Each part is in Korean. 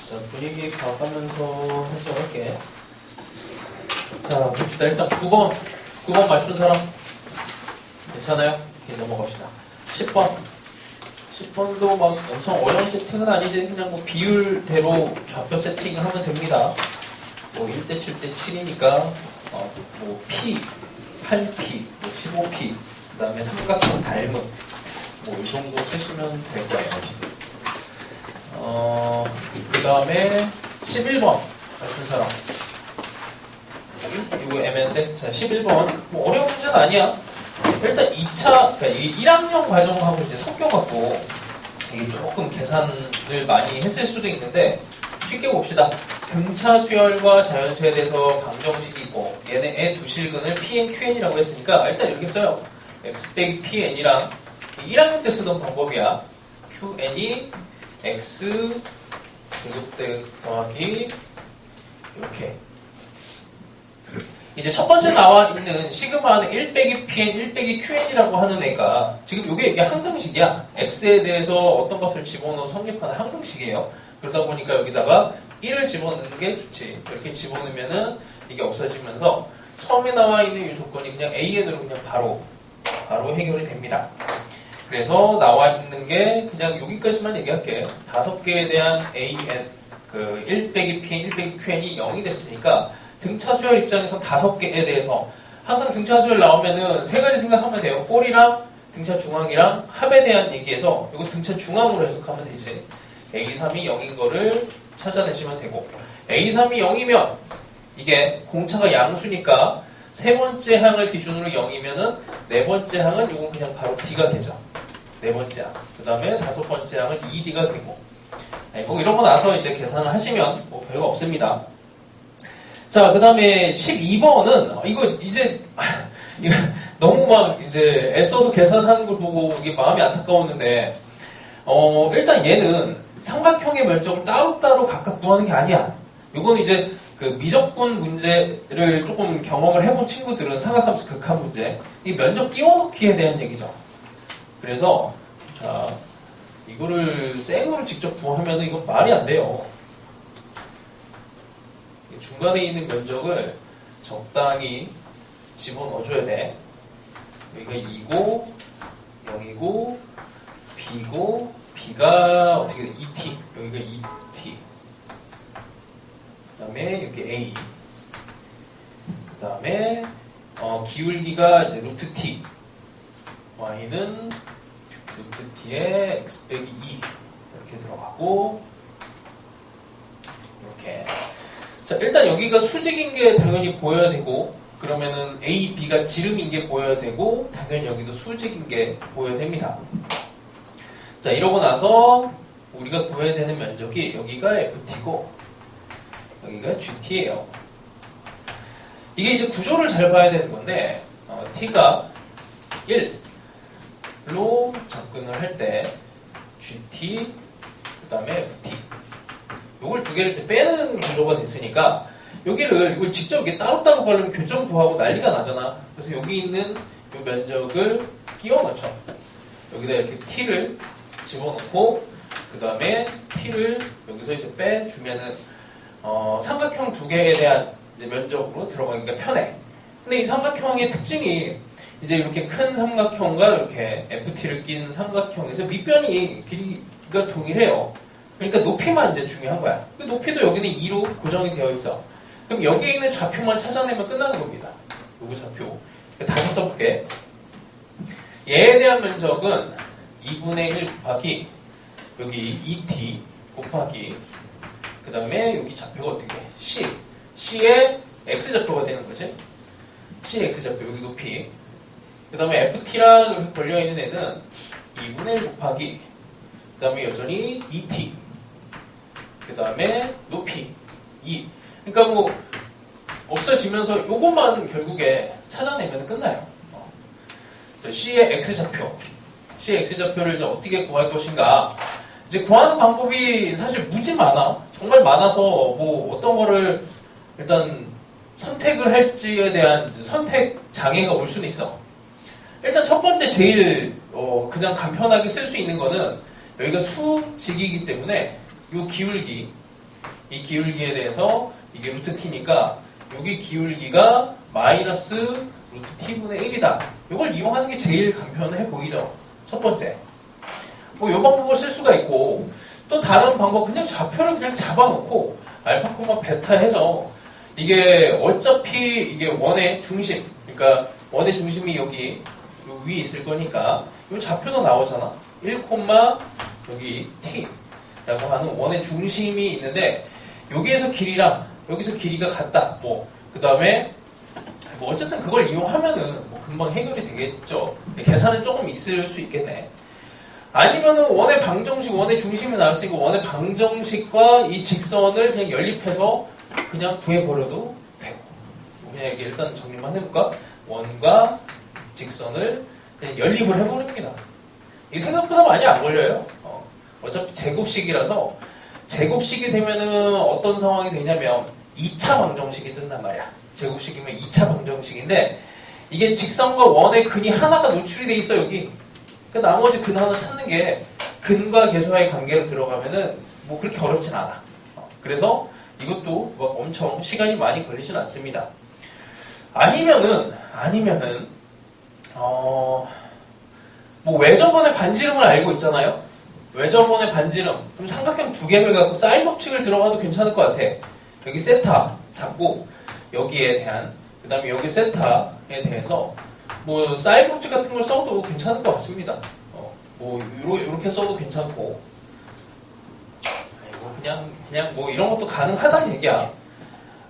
자, 분위기 봐가면서 해석할게. 자, 봅시다. 일단 9번 맞춘 사람? 괜찮아요? 이렇게 넘어갑시다. 10번도 막 엄청 어려운 세팅은 아니지. 그냥 뭐 비율대로 좌표 세팅하면 됩니다. 뭐 1대 7대 7이니까, 뭐 P, 8P, 뭐 15P, 그 다음에 삼각형 닮은, 뭐 이 정도 쓰시면 될 거예요. 그 다음에 11번 맞춘 사람. 이거 애매한데? 자, 11번. 뭐 어려운 문제는 아니야. 일단 2차, 그러니까 이 1학년 과정하고 이제 섞여갖고 이게 조금 계산을 많이 했을 수도 있는데 쉽게 봅시다. 등차 수열과 자연수에 대해서 방정식이 있고 얘네 두 실근을 Pn, Qn이라고 했으니까 일단 이렇게 써요. X 빼기 Pn이랑 1학년 때 쓰던 방법이야. Qn이 X 등급대 더하기 이렇게. 이제 첫 번째 나와 있는 시그마는 1 빼기 Pn, 1 빼기 Qn이라고 하는 애가 지금 이게 항등식이야. X에 대해서 어떤 값을 집어넣어 성립하는 항등식이에요. 그러다 보니까 여기다가 1을 집어넣는 게 좋지. 이렇게 집어넣으면은 이게 없어지면서 처음에 나와 있는 이 조건이 그냥 AN으로 그냥 바로 해결이 됩니다. 그래서 나와 있는 게 그냥 여기까지만 얘기할게. 5개에 대한 AN, 1 빼기 Pn, 1 빼기 Qn이 0이 됐으니까 등차 수열 입장에서 5개에 대해서 항상 등차 수열 나오면은 3가지 생각하면 돼요. 꼴이랑 등차 중앙이랑 합에 대한 얘기해서 이거 등차 중앙으로 해석하면 되지. A3이 0인 거를 찾아내시면 되고 A3이 0이면 이게 공차가 양수니까 세 번째 항을 기준으로 0이면은 네 번째 항은 이건 그냥 바로 D가 되죠. 네 번째 항. 그 다음에 5번째 항은 2D가 되고 뭐 이러고 나서 이제 계산을 하시면 뭐 별거 없습니다. 자, 그 다음에 12번은, 이거 이제, 이거 너무 막 이제 애써서 계산하는 걸 보고 이게 마음이 안타까웠는데, 일단 얘는 삼각형의 면적을 따로따로 각각 구하는 게 아니야. 이건 이제 그 미적분 문제를 조금 경험을 해본 친구들은 삼각함수 극한 문제, 이 면적 띄워넣기에 대한 얘기죠. 그래서, 자, 이거를 생으로 직접 구하면 이건 말이 안 돼요. 중간에 있는 면적을 적당히 집어넣어줘야 돼. 여기가 2고 0이고 B고 B가 어떻게 돼? 2T. 여기가 2T. 그 다음에 여기 A. 그 다음에 기울기가 이제 루트 T. Y는 루트 T에 X 빼기 2 이렇게 들어가고 이렇게. 자, 일단 여기가 수직인 게 당연히 보여야 되고 그러면은 A, B가 지름인 게 보여야 되고 당연히 여기도 수직인 게 보여야 됩니다. 자, 이러고 나서 우리가 구해야 되는 면적이 여기가 FT고 여기가 GT예요. 이게 이제 구조를 잘 봐야 되는 건데 T가 1로 접근을 할 때 GT 그 다음에 FT 요걸 두 개를 이제 빼는 구조가 됐으니까 이걸 직접 이게 따로따로 바르면 교점 구하고 난리가 나잖아. 그래서 여기 있는 이 면적을 끼워 넣죠. 여기다 이렇게 T를 집어넣고 그 다음에 T를 여기서 이제 빼주면은 삼각형 두 개에 대한 이제 면적으로 들어가기가 편해. 근데 이 삼각형의 특징이 이제 이렇게 큰 삼각형과 이렇게 FT를 낀 삼각형에서 밑변이 길이가 동일해요. 그러니까 높이만 이제 중요한 거야. 높이도 여기는 2로 고정이 되어 있어. 그럼 여기에 있는 좌표만 찾아내면 끝나는 겁니다. 요거 좌표. 다시 써볼게. 얘에 대한 면적은 2분의 1 곱하기 여기 2t 곱하기 그 다음에 여기 좌표가 어떻게 해? C. C의 X좌표가 되는 거지. C의 X좌표 여기 높이. 그 다음에 FT랑 이렇게 걸려있는 애는 2분의 1 곱하기 그 다음에 여전히 2t 그 다음에 높이 2. 그러니까 뭐 없어지면서 요것만 결국에 찾아내면 끝나요. C의 X좌표를 이제 어떻게 구할 것인가. 이제 구하는 방법이 사실 무지 많아. 정말 많아서 뭐 어떤 거를 일단 선택을 할지에 대한 선택 장애가 올 수는 있어. 일단 첫 번째 제일 그냥 간편하게 쓸 수 있는 거는 여기가 수직이기 때문에 요 기울기 이 기울기에 대해서 이게 루트 t니까 여기 기울기가 마이너스 루트 t분의 1이다. 이걸 이용하는 게 제일 간편해 보이죠. 첫 번째. 뭐 이 방법을 쓸 수가 있고 또 다른 방법 그냥 좌표를 그냥 잡아놓고 알파, 베타 해서 이게 어차피 이게 원의 중심 그러니까 원의 중심이 여기 위에 있을 거니까 이 좌표도 나오잖아. 1, 여기 t라고 하는 원의 중심이 있는데 여기에서 길이랑 여기서 길이가 같다. 그 다음에 뭐 어쨌든 그걸 이용하면은 뭐 금방 해결이 되겠죠. 계산은 조금 있을 수 있겠네. 아니면은 원의 방정식, 원의 중심이 나왔으니까 원의 방정식과 이 직선을 그냥 연립해서 그냥 구해버려도 되고. 그냥 이게 일단 정리만 해볼까? 원과 직선을 그냥 연립을 해버립니다. 이게 생각보다 많이 안 걸려요. 어차피 제곱식이라서 제곱식이 되면은 어떤 상황이 되냐면 2차 방정식이 뜬단 말이야. 제곱식이면 2차 방정식인데 이게 직선과 원의 근이 하나가 노출이 돼 있어 여기. 그 나머지 근 하나 찾는 게 근과 계수와의 관계로 들어가면은 뭐 그렇게 어렵진 않아. 그래서 이것도 막 엄청 시간이 많이 걸리진 않습니다. 아니면은 뭐 외접원의 반지름을 알고 있잖아요. 외접원의 반지름 그럼 삼각형 두 개를 갖고 사인 법칙을 들어가도 괜찮을 것 같아. 여기 세타 잡고 여기에 대한 그 다음에 여기 세타에 대해서 뭐 사인 법칙 같은 걸 써도 괜찮을 것 같습니다. 뭐 이렇게 써도 괜찮고 그냥 뭐 이런 것도 가능하다는 얘기야.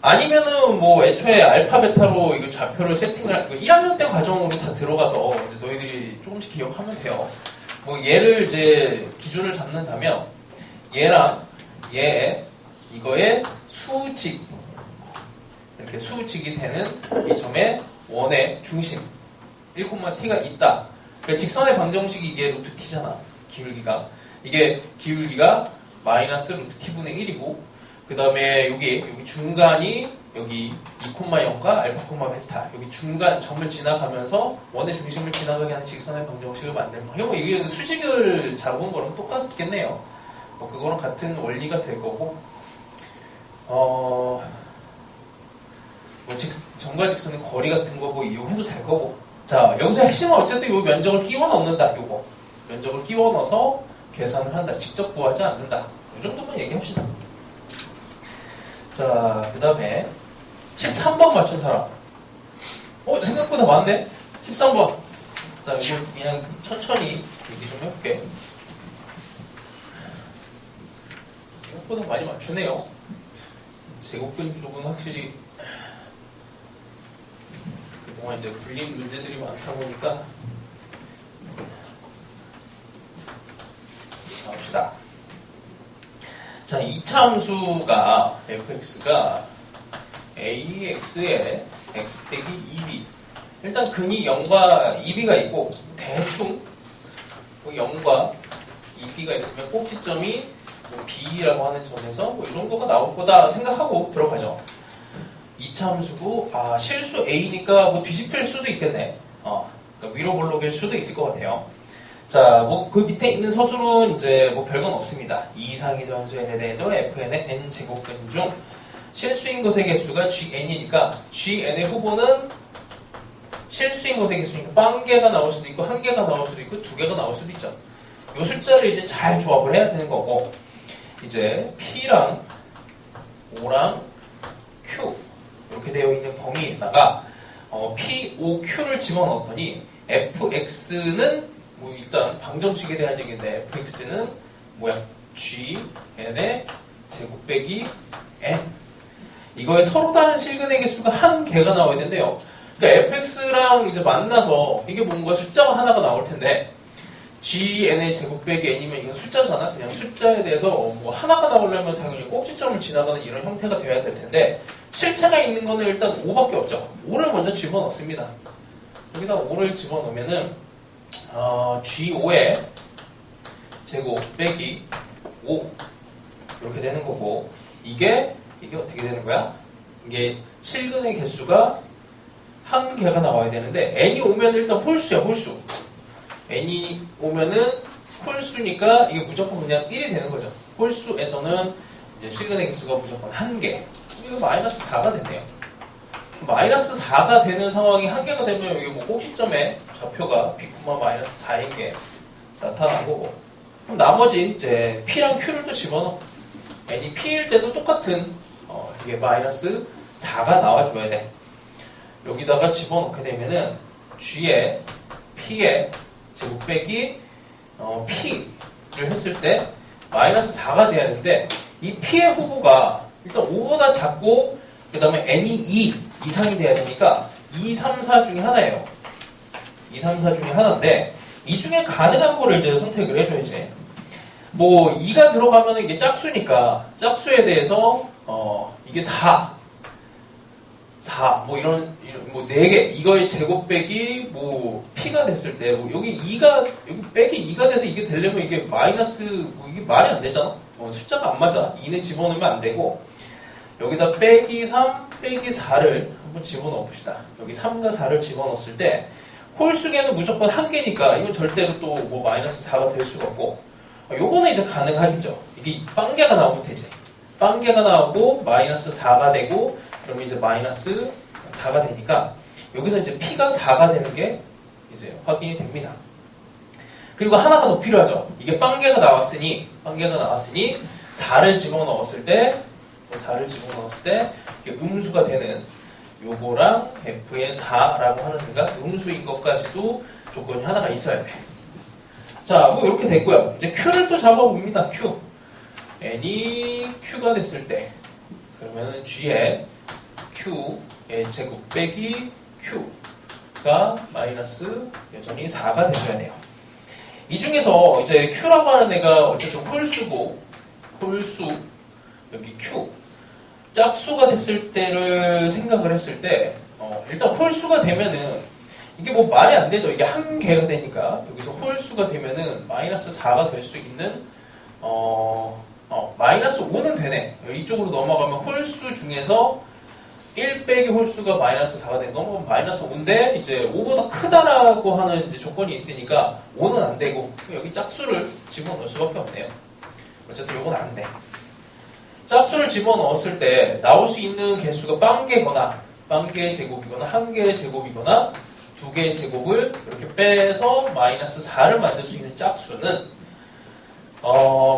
아니면은 뭐 애초에 알파 베타로 이거 좌표를 세팅을 1학년 때 과정으로 다 들어가서 이제 너희들이 조금씩 기억하면 돼요. 뭐 얘를 이제 기준을 잡는다면 얘랑 이거의 수직 이렇게 수직이 되는 이 점의 원의 중심 1,t가 있다. 그러니까 직선의 방정식이 이게 루트 t잖아. 기울기가 이게 기울기가 마이너스 루트 t분의 1이고 그 다음에 여기 중간이 여기 2,0과 알파, 베타 여기 중간 점을 지나가면서 원의 중심을 지나가게 하는 직선의 방정식을 만들면 이게 수직을 잡은 거랑 똑같겠네요. 뭐 그거랑 같은 원리가 될 거고 뭐 점과 직선의 거리 같은 거 뭐 이용해도 될 거고. 자 여기서 핵심은 어쨌든 요 면적을 끼워 넣는다. 요거 면적을 끼워 넣어서 계산을 한다. 직접 구하지 않는다. 이 정도만 얘기합시다. 자, 그 다음에 13번 맞춘 사람. 생각보다 많네? 13번. 자, 이거 그냥 천천히 얘기 좀 해볼게. 생각보다 많이 맞추네요. 제곱근 쪽은 확실히 그동안 이제 불린 문제들이 많다 보니까 나옵시다. 자, 이차함수가 fx가 ax에 x 빼기 2b 일단 근이 0과 2b가 있고 대충 0과 2b가 있으면 꼭지점이 b라고 하는 점에서 이 정도가 나올 거다 생각하고 들어가죠. 이차함수고 실수 a니까 뭐 뒤집힐 수도 있겠네. 그러니까 위로 볼록일 수도 있을 것 같아요. 자, 뭐 그 밑에 있는 서술은 이제 뭐 별건 없습니다. 2 이상의 정수 n에 대해서 fn의 n 제곱근 중 실수인 것의 개수가 gn이니까 gn의 후보는 실수인 것의 개수니까 빵 개가 나올 수도 있고 한 개가 나올 수도 있고 두 개가 나올 수도 있죠. 이 숫자를 이제 잘 조합을 해야 되는 거고 이제 p랑 o랑 q 이렇게 되어 있는 범위에다가 p, o, q를 집어넣었더니 fx는 뭐 일단 방정식에 대한 얘기인데 fx는 뭐야? g, n의 제곱 빼기 n 이거에 서로 다른 실근의 개수가 한 개가 나와야 되는데요. 그러니까 fx랑 이제 만나서 이게 뭔가 숫자가 하나가 나올 텐데 g, n의 제곱 빼기 n이면 이건 숫자잖아. 그냥 숫자에 대해서 뭐 하나가 나오려면 당연히 꼭지점을 지나가는 이런 형태가 되어야 될 텐데 실체가 있는 거는 일단 5밖에 없죠. 5를 먼저 집어넣습니다. 여기다 5를 집어넣으면은 G5의 제곱 빼기 5 이렇게 되는 거고 이게 어떻게 되는 거야? 이게 실근의 개수가 한 개가 나와야 되는데 n이 오면 일단 홀수야. 홀수 n이 오면은 홀수니까 이게 무조건 그냥 1이 되는 거죠. 홀수에서는 이제 시그널 개수가 무조건 1개. 이거 마이너스 4가 되네요. 마이너스 4가 되는 상황이 1개가 되면 여기 뭐 꼭지점에 좌표가 B, 마이너스 4인 게 나타나고, 그럼 나머지 이제 P랑 Q를 또 집어넣어. n이 P일 때도 똑같은, 이게 마이너스 4가 나와줘야 돼. 여기다가 집어넣게 되면은 G에 P의 제곱 빼기, P를 했을 때 마이너스 4가 돼야 되는데, 이 P의 후보가 일단 5보다 작고, 그 다음에 n이 2 이상이 돼야 되니까 2, 3, 4 중에 하나예요. 2, 3, 4 중에 하나인데 이 중에 가능한 거를 이제 선택을 해줘야지. 뭐 2가 들어가면 이게 짝수니까 짝수에 대해서 이게 4 뭐 이런 뭐 4개 이거의 제곱 빼기 뭐 p가 됐을 때 뭐 여기 빼기 2가 돼서 이게 되려면 이게 마이너스 뭐 이게 말이 안 되잖아. 숫자가 안 맞아. 2는 집어넣으면 안 되고 여기다 빼기 3, 빼기 4를 한번 집어넣어 봅시다. 여기 3과 4를 집어넣었을 때 홀수계는 무조건 1개니까 이건 절대로 또 뭐 마이너스 4가 될 수가 없고 요거는 이제 가능하겠죠. 이게 빵개가 나오면 되지. 빵개가 나오고 마이너스 4가 되고 그러면 이제 마이너스 4가 되니까 여기서 이제 P가 4가 되는 게 이제 확인이 됩니다. 그리고 하나가 더 필요하죠. 이게 빵개가 나왔으니 4를 집어넣었을 때 이게 음수가 되는 요거랑 F의 4라고 하는 데가 음수인 것까지도 조건이 하나가 있어야 돼. 자, 뭐 이렇게 됐고요. 이제 Q를 또 잡아봅니다. Q. n이 Q가 됐을 때 그러면 G에 Q의 제곱 빼기 Q가 마이너스 여전히 4가 되셔야 돼요. 이 중에서 이제 Q라고 하는 애가 어쨌든 홀수 여기 Q 짝수가 됐을 때를 생각을 했을 때 일단 홀수가 되면은 이게 뭐 말이 안 되죠. 이게 1개가 되니까 여기서 홀수가 되면은 마이너스 4가 될 수 있는 마이너스 5는 되네. 이쪽으로 넘어가면 홀수 중에서 1 빼기 홀수가 마이너스 4가 되는 건 마이너스 5인데 이제 5보다 크다라고 하는 이제 조건이 있으니까 5는 안 되고 여기 짝수를 집어넣을 수밖에 없네요. 어쨌든 이건 안 돼. 짝수를 집어넣었을 때 나올 수 있는 개수가 빵개의 제곱이거나 1개의 제곱이거나 2개의 제곱을 이렇게 빼서 마이너스 4를 만들 수 있는 짝수는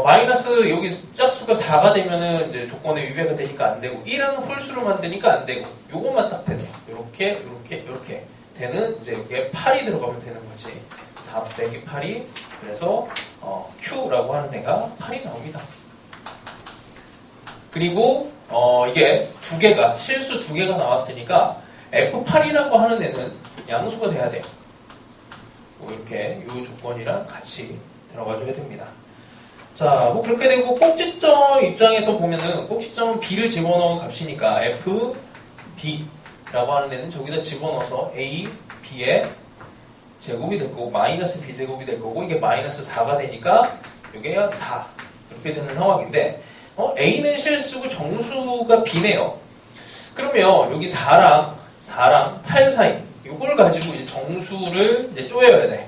마이너스 여기 짝수가 4가 되면은 이제 조건에 위배가 되니까 안 되고 1은 홀수를 만드니까 안 되고 요것만 딱 되네요. 이렇게 되는 이제 여기에 8이 들어가면 되는 거지. 4 빼기 8이 그래서 Q라고 하는 애가 8이 나옵니다. 그리고 이게 실수 2개가 나왔으니까 F8이라고 하는 애는 양수가 돼야 돼요. 이렇게 이 조건이랑 같이 들어가줘야 됩니다. 자, 뭐 그렇게 되고 꼭지점 입장에서 보면은 꼭지점은 B를 집어넣은 값이니까 F, B라고 하는 애는 저기다 집어넣어서 A, B의 제곱이 될 거고 마이너스 B제곱이 될 거고 이게 마이너스 4가 되니까 이게 4 이렇게 되는 상황인데 A는 실수고 정수가 B네요. 그러면 여기 4랑 8 사이 이걸 가지고 이제 정수를 이제 쪼여야 돼.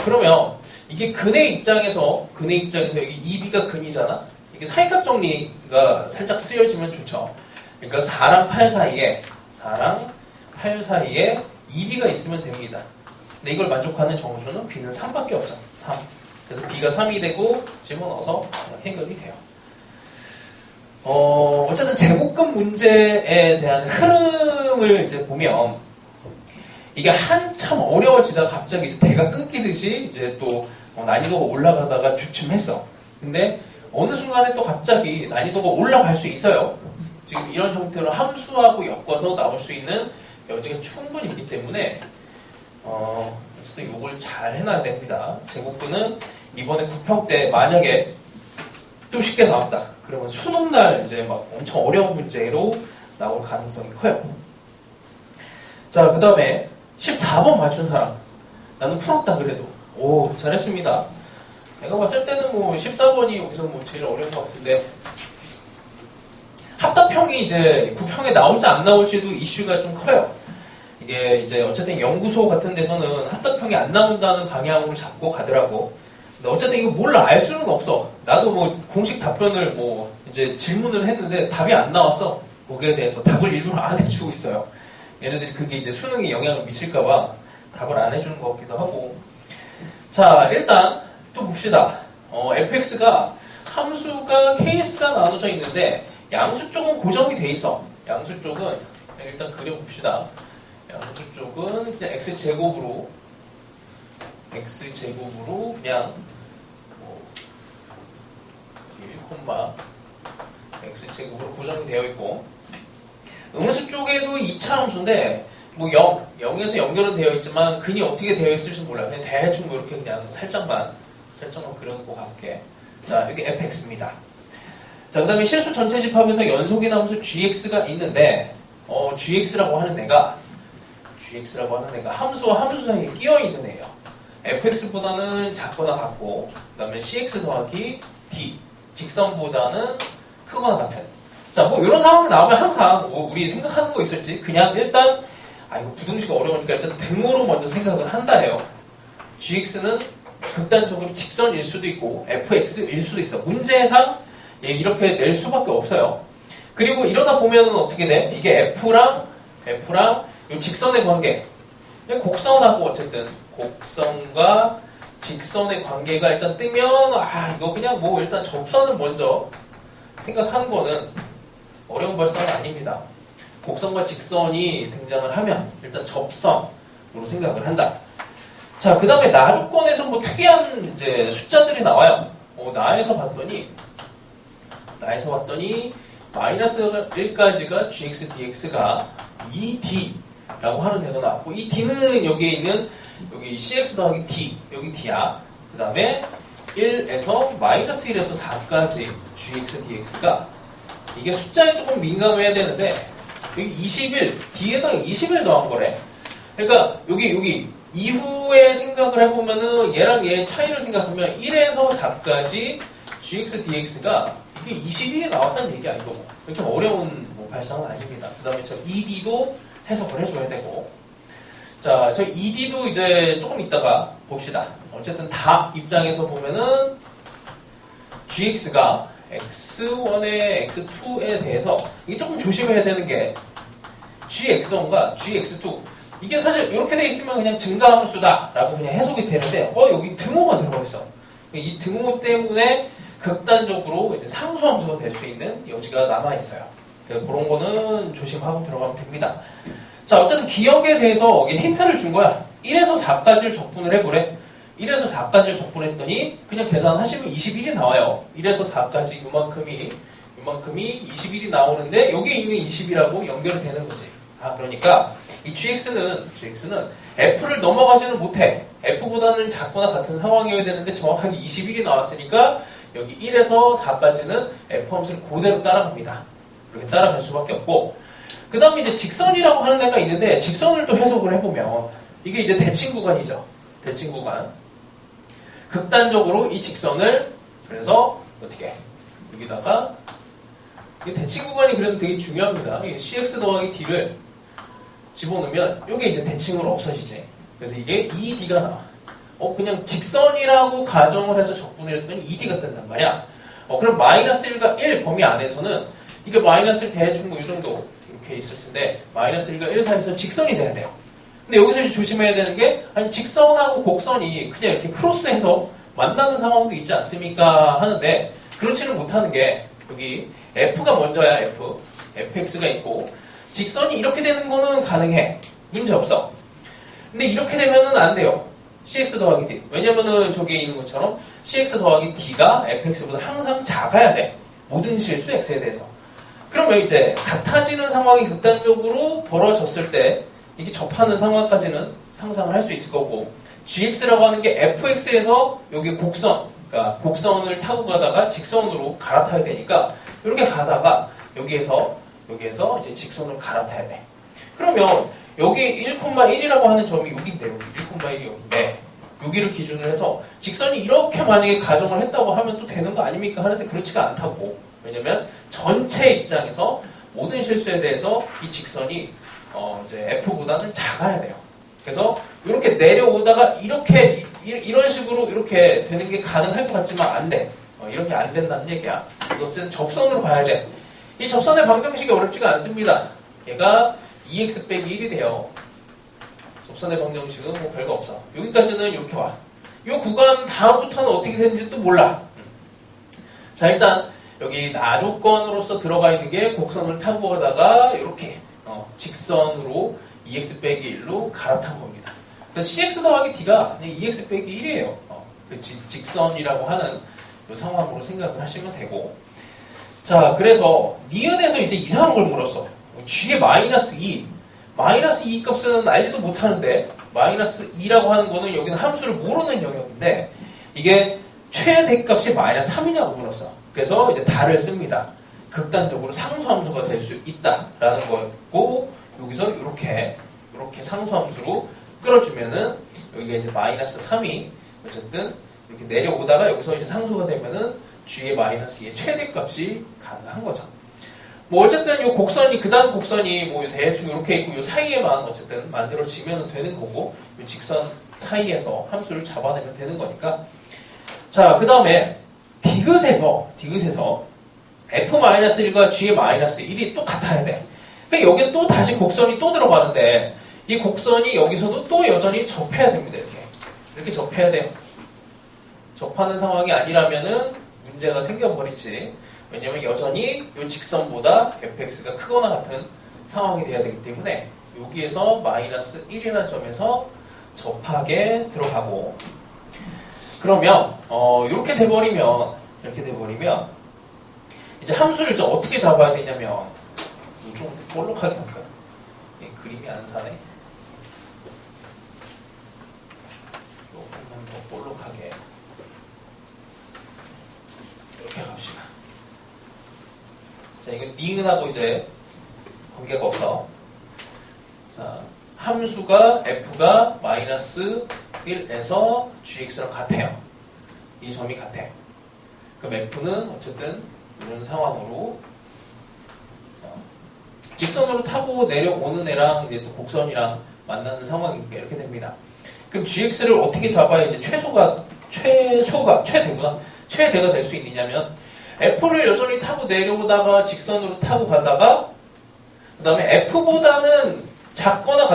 그러면 이게 근의 입장에서 여기 2B가 근이잖아. 이게 사이값 정리가 살짝 쓰여지면 좋죠. 그러니까 4랑 8 사이에 2B가 있으면 됩니다. 근데 이걸 만족하는 정수는 B는 3밖에 없잖아. 3. 그래서 B가 3이 되고 집어넣어서 해결이 돼요. 어쨌든 제곱근 문제에 대한 흐름을 이제 보면 이게 한참 어려워지다가 갑자기 이제 대가 끊기듯이 이제 또 난이도가 올라가다가 주춤했어. 근데 어느 순간에 또 갑자기 난이도가 올라갈 수 있어요. 지금 이런 형태로 함수하고 엮어서 나올 수 있는 여지가 충분히 있기 때문에 어쨌든 이걸 잘 해놔야 됩니다. 제곱근은 이번에 9평 때 만약에 또 쉽게 나왔다. 그러면 수능날 이제 막 엄청 어려운 문제로 나올 가능성이 커요. 자, 그 다음에 14번 맞춘 사람. 나는 풀었다 그래도. 오, 잘했습니다. 내가 봤을 때는 뭐 14번이 여기서 뭐 제일 어려운 것 같은데 합답형이 이제 9평에 나올지 안 나올지도 이슈가 좀 커요. 이게 이제 어쨌든 연구소 같은 데서는 합답형이 안 나온다는 방향으로 잡고 가더라고. 어쨌든 이거 몰라 알 수는 없어. 나도 뭐 공식 답변을 뭐 이제 질문을 했는데 답이 안 나왔어. 거기에 대해서 답을 일부러 안 해주고 있어요. 얘네들이 그게 이제 수능에 영향을 미칠까봐 답을 안 해주는 것 같기도 하고. 자, 일단 또 봅시다. fx가 함수가 ks가 나눠져 있는데 양수 쪽은 고정이 돼 있어. 양수 쪽은 일단 그려봅시다. 양수 쪽은 그냥 x제곱으로 그냥 뭐 1, x제곱으로 고정이 되어 있고, 음수 쪽에도 2차 함수인데 뭐 0에서 연결은 되어 있지만 근이 어떻게 되어 있을지 몰라요. 그냥 대충 뭐 이렇게 그냥 살짝만 그려놓고 갈게. 자, 여기 fx입니다. 자, 그 다음에 실수 전체 집합에서 연속인 함수 gx가 있는데 gx라고 하는 애가 함수와 함수 사이에 끼어 있는 애예요. fx보다는 작거나 같고, 그 다음에 cx 더하기 d, 직선보다는 크거나 같은. 자, 뭐 이런 상황이 나오면 항상 뭐 우리 생각하는 거 있을지 그냥 일단 이거 부등식이 어려우니까 일단 등호로 먼저 생각을 한다예요. gx는 극단적으로 직선일 수도 있고 fx일 수도 있어. 문제상 이렇게 낼 수밖에 없어요. 그리고 이러다 보면은 어떻게 돼? 이게 f랑 이 직선의 관계, 곡선하고 어쨌든 곡선과 직선의 관계가 일단 뜨면 이거 그냥 뭐 일단 접선을 먼저 생각하는 거는 어려운 발상은 아닙니다. 곡선과 직선이 등장을 하면 일단 접선으로 생각을 한다. 자, 그 다음에 나 조건에서 뭐 특이한 이제 숫자들이 나와요. 나에서 봤더니 마이너스 1까지가 gx dx가 2d라고 하는 데가 나왔고, 이 d는 여기에 있는 여기 cx 더하기 d, 여기 d야. 그 다음에 1에서 마이너스 1에서 4까지 gx dx가, 이게 숫자에 조금 민감해야 되는데 여기 21, d에다가 21 더한 거래. 그러니까 여기 이후에 생각을 해보면은 얘랑 얘의 차이를 생각하면 1에서 4까지 gx dx가 이게 21이 나왔다는 얘기 아니고 이렇게 어려운 발상은 아닙니다. 그 다음에 저 ed도 해석을 해줘야 되고. 자, 저 ed도 이제 조금 이따가 봅시다. 어쨌든 다 입장에서 보면은 gx가 x1에 x2에 대해서 이게 조금 조심해야 되는 게 gx1과 gx2, 이게 사실 이렇게 돼 있으면 그냥 증가함수다 라고 그냥 해석이 되는데 여기 등호가 들어가 있어. 이 등호 때문에 극단적으로 이제 상수함수가 될 수 있는 여지가 남아 있어요. 그런 거는 조심하고 들어가면 됩니다. 자, 어쨌든 기억에 대해서 힌트를 준 거야. 1에서 4까지를 적분을 해보래. 1에서 4까지를 적분했더니 그냥 계산하시면 21이 나와요. 1에서 4까지 요만큼이 21이 나오는데 여기에 있는 20이라고 연결이 되는 거지. 그러니까 이 gx는 f를 넘어가지는 못해. f보다는 작거나 같은 상황이어야 되는데 정확하게 21이 나왔으니까 여기 1에서 4까지는 f 함수를 그대로 따라갑니다. 이렇게 따라갈 수밖에 없고, 그 다음에 이제 직선이라고 하는 애가 있는데 직선을 또 해석을 해보면 이게 이제 대칭 구간이죠. 대칭 구간. 극단적으로 이 직선을, 그래서 어떻게 여기다가 이 대칭 구간이 그래서 되게 중요합니다. cx 더하기 d를 집어넣으면 이게 이제 대칭으로 없어지지. 그래서 이게 2d가 나와. 그냥 직선이라고 가정을 해서 적분을 했더니 2d가 뜬단 말이야. 그럼 마이너스 1과 1 범위 안에서는 이게 마이너스 1 대충 뭐 이 정도 이렇게 있을 텐데 마이너스 1과 1 사이에서 직선이 돼야 돼요. 근데 여기서 이제 조심해야 되는 게, 아니 직선하고 곡선이 그냥 이렇게 크로스해서 만나는 상황도 있지 않습니까? 하는데 그렇지는 못하는 게 여기 f가 먼저야. fx가 있고 직선이 이렇게 되는 거는 가능해. 문제 없어. 근데 이렇게 되면은 안 돼요. cx 더하기 d. 왜냐면은 저기에 있는 것처럼 cx 더하기 d가 fx보다 항상 작아야 돼. 모든 실수 x에 대해서. 그러면 이제 같아지는 상황이 극단적으로 벌어졌을 때 이게 접하는 상황까지는 상상을 할 수 있을 거고, gx라고 하는 게 fx에서 여기 곡선, 그러니까 곡선을 타고 가다가 직선으로 갈아타야 되니까 이렇게 가다가 여기에서 이제 직선을 갈아타야 돼. 그러면 여기 1,1이라고 하는 점이 여기인데, 여기 1,1이 여기인데 여기를 기준으로 해서 직선이 이렇게 만약에 가정을 했다고 하면 또 되는 거 아닙니까? 하는데 그렇지가 않다고. 왜냐면 전체 입장에서 모든 실수에 대해서 이 직선이 이제 f보다는 작아야 돼요. 그래서 이렇게 내려오다가 이렇게 이런 식으로 이렇게 되는 게 가능할 것 같지만 안 돼. 이렇게 안 된다는 얘기야. 그래서 어쨌든 접선으로 가야 돼. 이 접선의 방정식이 어렵지가 않습니다. 얘가 2x 빼기 1이 돼요. 접선의 방정식은 뭐 별거 없어. 여기까지는 이렇게 와. 이 구간 다음부터는 어떻게 되는지 또 몰라. 자, 일단 여기 나조건으로서 들어가 있는 게 곡선을 타고 가다가 이렇게 직선으로 2x 빼기 1로 갈아탄 겁니다. 그래서 cx 더하기 d가 그냥 2x 빼기 1이에요. 그 직선이라고 하는 이 상황으로 생각을 하시면 되고. 자, 그래서 니은에서 이제 이상한 걸 물었어. g의 마이너스 2. 마이너스 2 값은 알지도 못하는데 마이너스 2라고 하는 거는 여기는 함수를 모르는 영역인데 이게 최대값이 마이너스 3이냐고 물었어. 그래서 이제 다를 씁니다. 극단적으로 상수함수가 될 수 있다라는 거였고 여기서 이렇게 상수함수로 끌어주면은 여기가 이제 마이너스 3이 어쨌든 이렇게 내려오다가 여기서 이제 상수가 되면은 g의 마이너스 2의 최대값이 가능한 거죠. 뭐 어쨌든 이 곡선이 그다음 곡선이 뭐 대충 이렇게 있고 이 사이에만 어쨌든 만들어지면 되는 거고 이 직선 사이에서 함수를 잡아내면 되는 거니까. 자, 그 다음에 디귿에서 f-1과 g의 마이너스 1이 또 같아야 돼. 그러니까 여기 또 다시 곡선이 또 들어가는데 이 곡선이 여기서도 또 여전히 접해야 됩니다. 이렇게 접해야 돼요. 접하는 상황이 아니라면은 문제가 생겨버리지. 왜냐면 여전히 이 직선보다 fx가 크거나 같은 상황이 돼야 되기 때문에 여기에서 마이너스 1이라는 점에서 접하게 들어가고. 그러면 이렇게 돼버리면 이제 함수를 이제 어떻게 잡아야 되냐면 좀 볼록하게 할까요? 그림이 안 사네. 조금만 더 볼록하게 이렇게 갑시다. 자, 이건 니은하고 이제 관계가 없어. 자, 함수가 f가 마이너스 1에서 gx랑 같아요. 이 점이 같아. 그럼 f는 어쨌든 이런 상황으로 직선으로 타고 내려오는 애랑 이제 또 곡선이랑 만나는 상황이니까 이렇게 됩니다. 그럼 gx를 어떻게 잡아야 이제 최대가 될 수 있느냐면 f를 여전히 타고 내려오다가 직선으로 타고 가다가 그 다음에 f보다는 작거나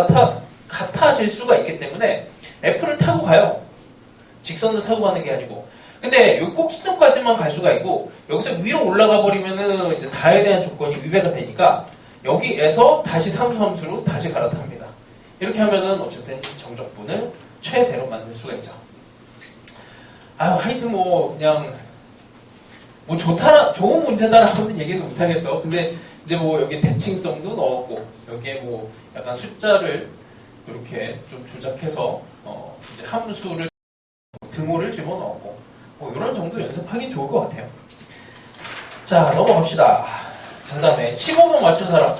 같아질 수가 있기 때문에 f를 타고 가요. 직선으로 타고 가는 게 아니고. 근데 여기 꼭지점까지만 갈 수가 있고 여기서 위로 올라가 버리면은 이제 다에 대한 조건이 위배가 되니까 여기에서 다시 상수함수로 다시 갈아탑니다. 이렇게 하면은 어쨌든 정적분을 최대로 만들 수가 있죠. 하여튼 뭐 그냥 뭐 좋은 문제다라고는 얘기도 못하겠어. 근데 이제 뭐 여기 대칭성도 넣었고 여기에 뭐 약간 숫자를 이렇게 좀 조작해서 이제 함수를 등호를 집어넣었고 뭐 이런 정도 연습하긴 좋을 것 같아요. 자, 넘어갑시다. 자, 다음에 15번 맞춘 사람.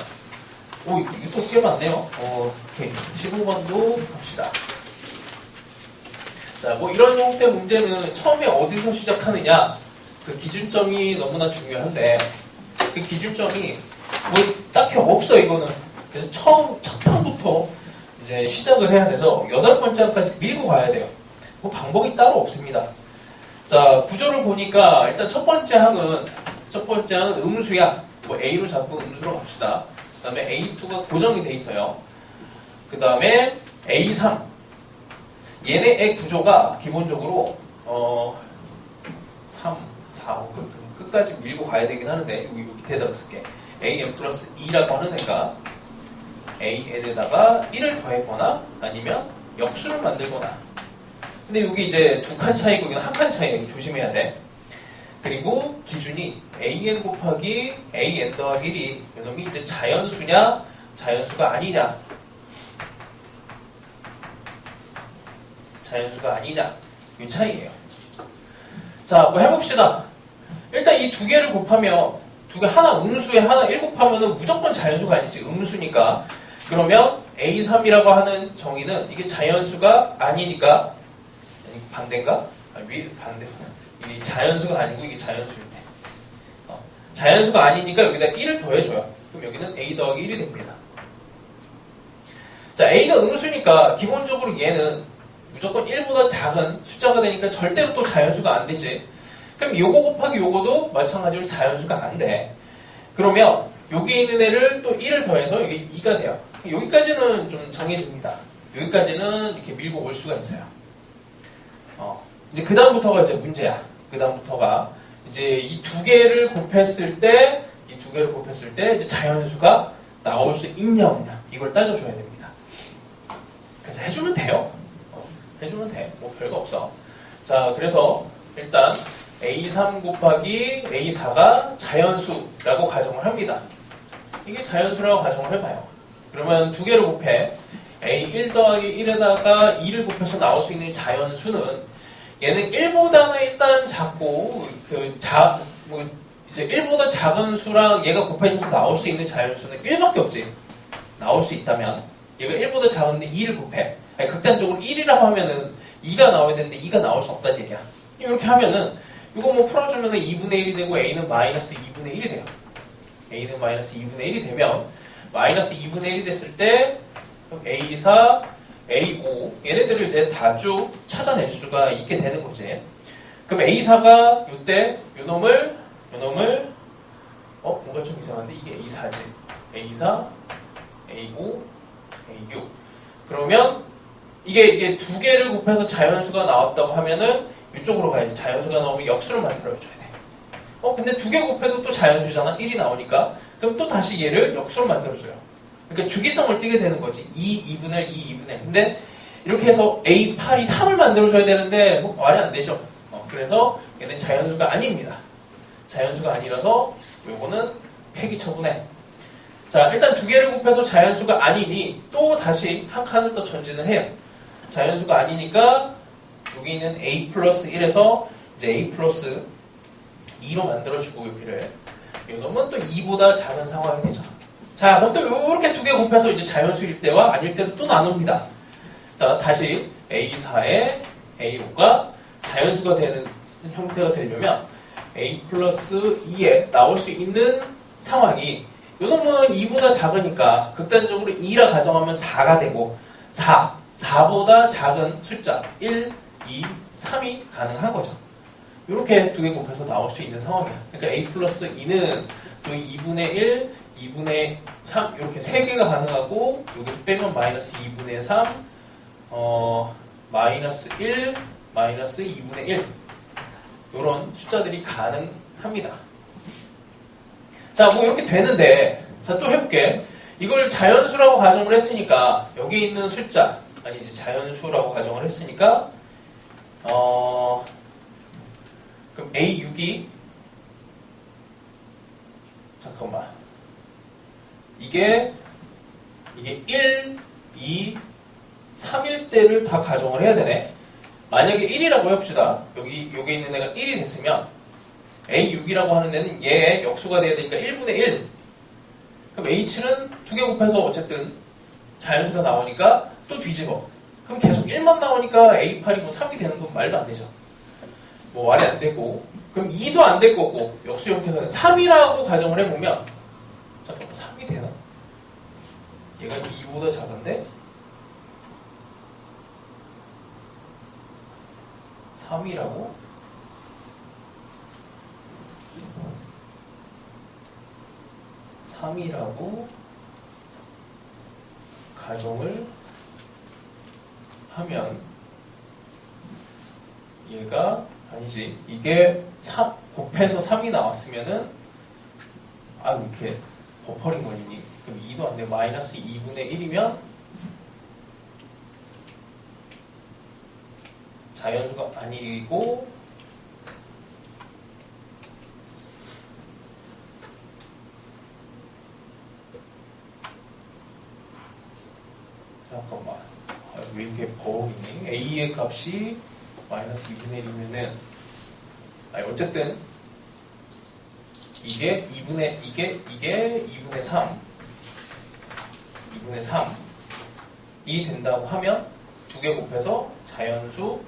이게 또 꽤 많네요. 오케이. 15번도 갑시다. 자, 뭐 이런 형태 문제는 처음에 어디서 시작하느냐, 그 기준점이 너무나 중요한데, 그 기준점이 뭐 딱히 없어, 이거는. 그래서 첫 항부터 이제 시작을 해야 돼서 8번째 항까지 밀고 가야 돼요. 뭐 방법이 따로 없습니다. 자, 구조를 보니까 일단 첫 번째 항은 음수야. 뭐 A로 잡고 음수로 갑시다. 그 다음에 A2가 고정이 돼 있어요. 그 다음에 A3. 얘네의 구조가 기본적으로 3, 4, 5 끝까지 밀고 가야 되긴 하는데 여기 밑에다가 쓸게. AN 플러스 2라고 하는 애가 AN에다가 1을 더했거나 아니면 역수를 만들거나. 근데 여기 이제 두 칸 차이고 이건 한 칸 차이. 조심해야 돼. 그리고 기준이 AN 곱하기 AN 더하기 1이 이놈이 이제 자연수냐 자연수가 아니냐, 자연수가 아니냐, 이 차이예요. 자, 뭐 해봅시다. 일단 이 두 개를 곱하면 하나 음수에 하나 1 곱하면은 무조건 자연수가 아니지. 음수니까. 그러면 A3이라고 하는 정의는 이게 자연수가 아니니까 반대인가? 반대. 이게 자연수가 아니고 이게 자연수일 때. 자연수가 아니니까 여기다 1을 더해줘요. 그럼 여기는 A 더하기 1이 됩니다. 자, A가 음수니까 기본적으로 얘는 무조건 1보다 작은 숫자가 되니까 절대로 또 자연수가 안 되지. 그럼 요거 곱하기 요거도 마찬가지로 자연수가 안 돼. 그러면 여기 있는 애를 또 1을 더해서 이게 2가 돼요. 여기까지는 좀 정해집니다. 여기까지는 이렇게 밀고 올 수가 있어요. 이제 그 다음부터가 이제 문제야. 그 다음부터가 이제 이 두 개를 곱했을 때, 이제 자연수가 나올 수 있냐 없냐 이걸 따져줘야 됩니다. 그래서 해주면 돼요. 해주면 돼. 뭐 별거 없어. 자, 그래서 일단 A3 곱하기 A4가 자연수라고 가정을 합니다. 이게 자연수라고 가정을 해봐요. 그러면 두 개를 곱해. A1 더하기 1에다가 2를 곱해서 나올 수 있는 자연수는 얘는 1보다는 일단 작고 이제 1보다 작은 수랑 얘가 곱해져서 나올 수 있는 자연수는 1밖에 없지. 나올 수 있다면 얘가 1보다 작은데 2를 곱해. 아니, 극단적으로 1이라고 하면은 2가 나와야 되는데 2가 나올 수 없다는 얘기야. 이렇게 하면은 이거 뭐 풀어주면은 2분의 1이 되고 A는 마이너스 2분의 1이 돼요. A는 마이너스 2분의 1이 되면 마이너스 2분의 1이 됐을 때 A4, A5 얘네들을 이제 다 쭉 찾아낼 수가 있게 되는 거지. 그럼 A4가 요때 요놈을 뭔가 좀 이상한데 이게 A4지. A4, A5, A6 그러면 이게 두 개를 곱해서 자연수가 나왔다고 하면은 이쪽으로 가야지. 자연수가 나오면 역수를 만들어줘야 돼. 근데 두 개 곱해도 또 자연수잖아. 1이 나오니까. 그럼 또 다시 얘를 역수로 만들어줘요. 그러니까 주기성을 띠게 되는 거지. 2분의 1, 2분의 1. 근데 이렇게 해서 A8이 3을 만들어줘야 되는데 뭐 말이 안 되죠. 그래서 얘는 자연수가 아닙니다. 자연수가 아니라서 요거는 폐기 처분해. 자, 일단 두 개를 곱해서 자연수가 아니니 또 다시 한 칸을 더 전진을 해요. 자연수가 아니니까 여기 있는 A 플러스 1에서 이제 A 플러스 2로 만들어주고 여기를 요놈은 또 2보다 작은 상황이 되죠. 자, 그럼 또 이렇게 두 개 곱해서 이제 자연수일 때와 아닐 때도 또 나눕니다. 자, 다시 A4에 A5가 자연수가 되는 형태가 되려면 A 플러스 2에 나올 수 있는 상황이 요놈은 2보다 작으니까 극단적으로 2라 가정하면 4가 되고 4보다 작은 숫자 1, 2, 3이 가능한 거죠. 이렇게 두 개 곱해서 나올 수 있는 상황이야. 그러니까 A 플러스 2는 또 2분의 1, 2분의 3 이렇게 세 개가 가능하고 여기서 빼면 마이너스 2분의 3, 마이너스 1, 마이너스 2분의 1 이런 숫자들이 가능합니다. 자, 뭐 이렇게 되는데 자, 또 해볼게. 이걸 자연수라고 가정을 했으니까 여기 있는 숫자 이제 자연수라고 가정을 했으니까 그럼 A6이 잠깐만 이게 1, 2, 3일 때를 다 가정을 해야 되네. 만약에 1이라고 해봅시다. 여기 있는 애가 1이 됐으면 A6이라고 하는 애는 얘의 역수가 돼야 되니까 1분의 1. 그럼 A7은 두 개 곱해서 어쨌든 자연수가 나오니까 또 뒤집어. 그럼 계속 1만 나오니까 A8이고 3이 되는 건 말도 안 되죠. 뭐 말이 안 되고. 그럼 2도 안 될 거고 역수 형태는 3이라고 가정을 해보면 잠깐만 3이 되나? 얘가 2보다 작은데 3이라고? 가정을 하면 얘가 아니지 이게 곱해서 3이 나왔으면은 이렇게 버퍼링 걸리니 그럼 2도 안 돼. 마이너스 2분의 1이면 자연수가 아니고 잠깐만 왜 이렇게 버벅이니? A의 값이 마이너스 2분의 1이면은 어쨌든 이게 2분의 3이 된다고 하면 두 개 곱해서 자연수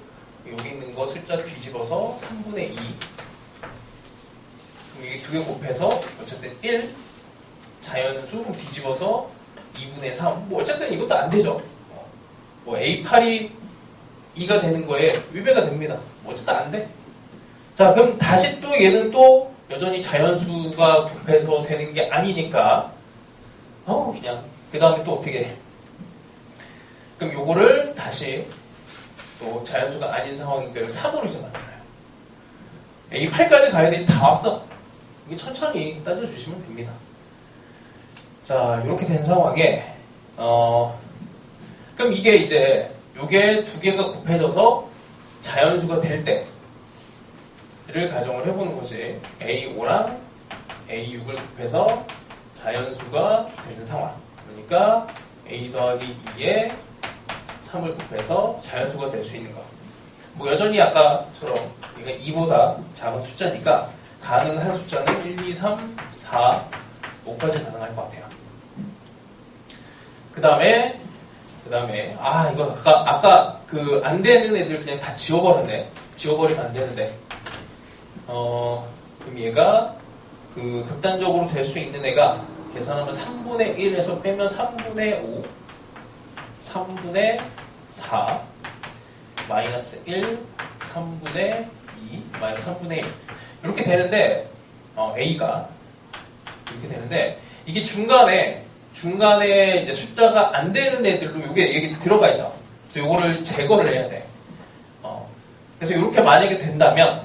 여기 있는 거 숫자 뒤집어서 3분의 2 그럼 이게 두 개 곱해서 어쨌든 1 자연수 뒤집어서 2분의 3 뭐 어쨌든 이것도 안 되죠. 뭐 A8이 2가 되는 거에 위배가 됩니다. 어쨌든 안 돼. 자, 그럼 다시 또 얘는 또 여전히 자연수가 곱해서 되는 게 아니니까 그냥 그 다음에 또 어떻게 해? 그럼 요거를 다시 또 자연수가 아닌 상황인데 3으로 이제 만들어요. A8까지 가야 되지. 다 왔어. 이게 천천히 따져주시면 됩니다. 자, 이렇게 된 상황에 그럼 이게 이제 요게 두 개가 곱해져서 자연수가 될 때를 가정을 해보는 거지. A5랑 A6을 곱해서 자연수가 되는 상황. 그러니까 A 더하기 2에 3을 곱해서 자연수가 될 수 있는 거. 뭐 여전히 아까처럼 이거 2보다 작은 숫자니까 가능한 숫자는 1, 2, 3, 4, 5까지 가능할 것 같아요. 그 다음에 이거 아까 그 안 되는 애들 그냥 다 지워버렸네. 지워버리면 안 되는데 그럼 얘가 그 극단적으로 될 수 있는 애가 계산하면 3분의 1에서 빼면 3분의 5 3분의 4 마이너스 1 3분의 2 마이너스 3분의 1 이렇게 되는데 A가 이렇게 되는데 이게 중간에 이제 숫자가 안 되는 애들로 이게 여기 들어가 있어. 그래서 요거를 제거를 해야 돼. 그래서 이렇게 만약에 된다면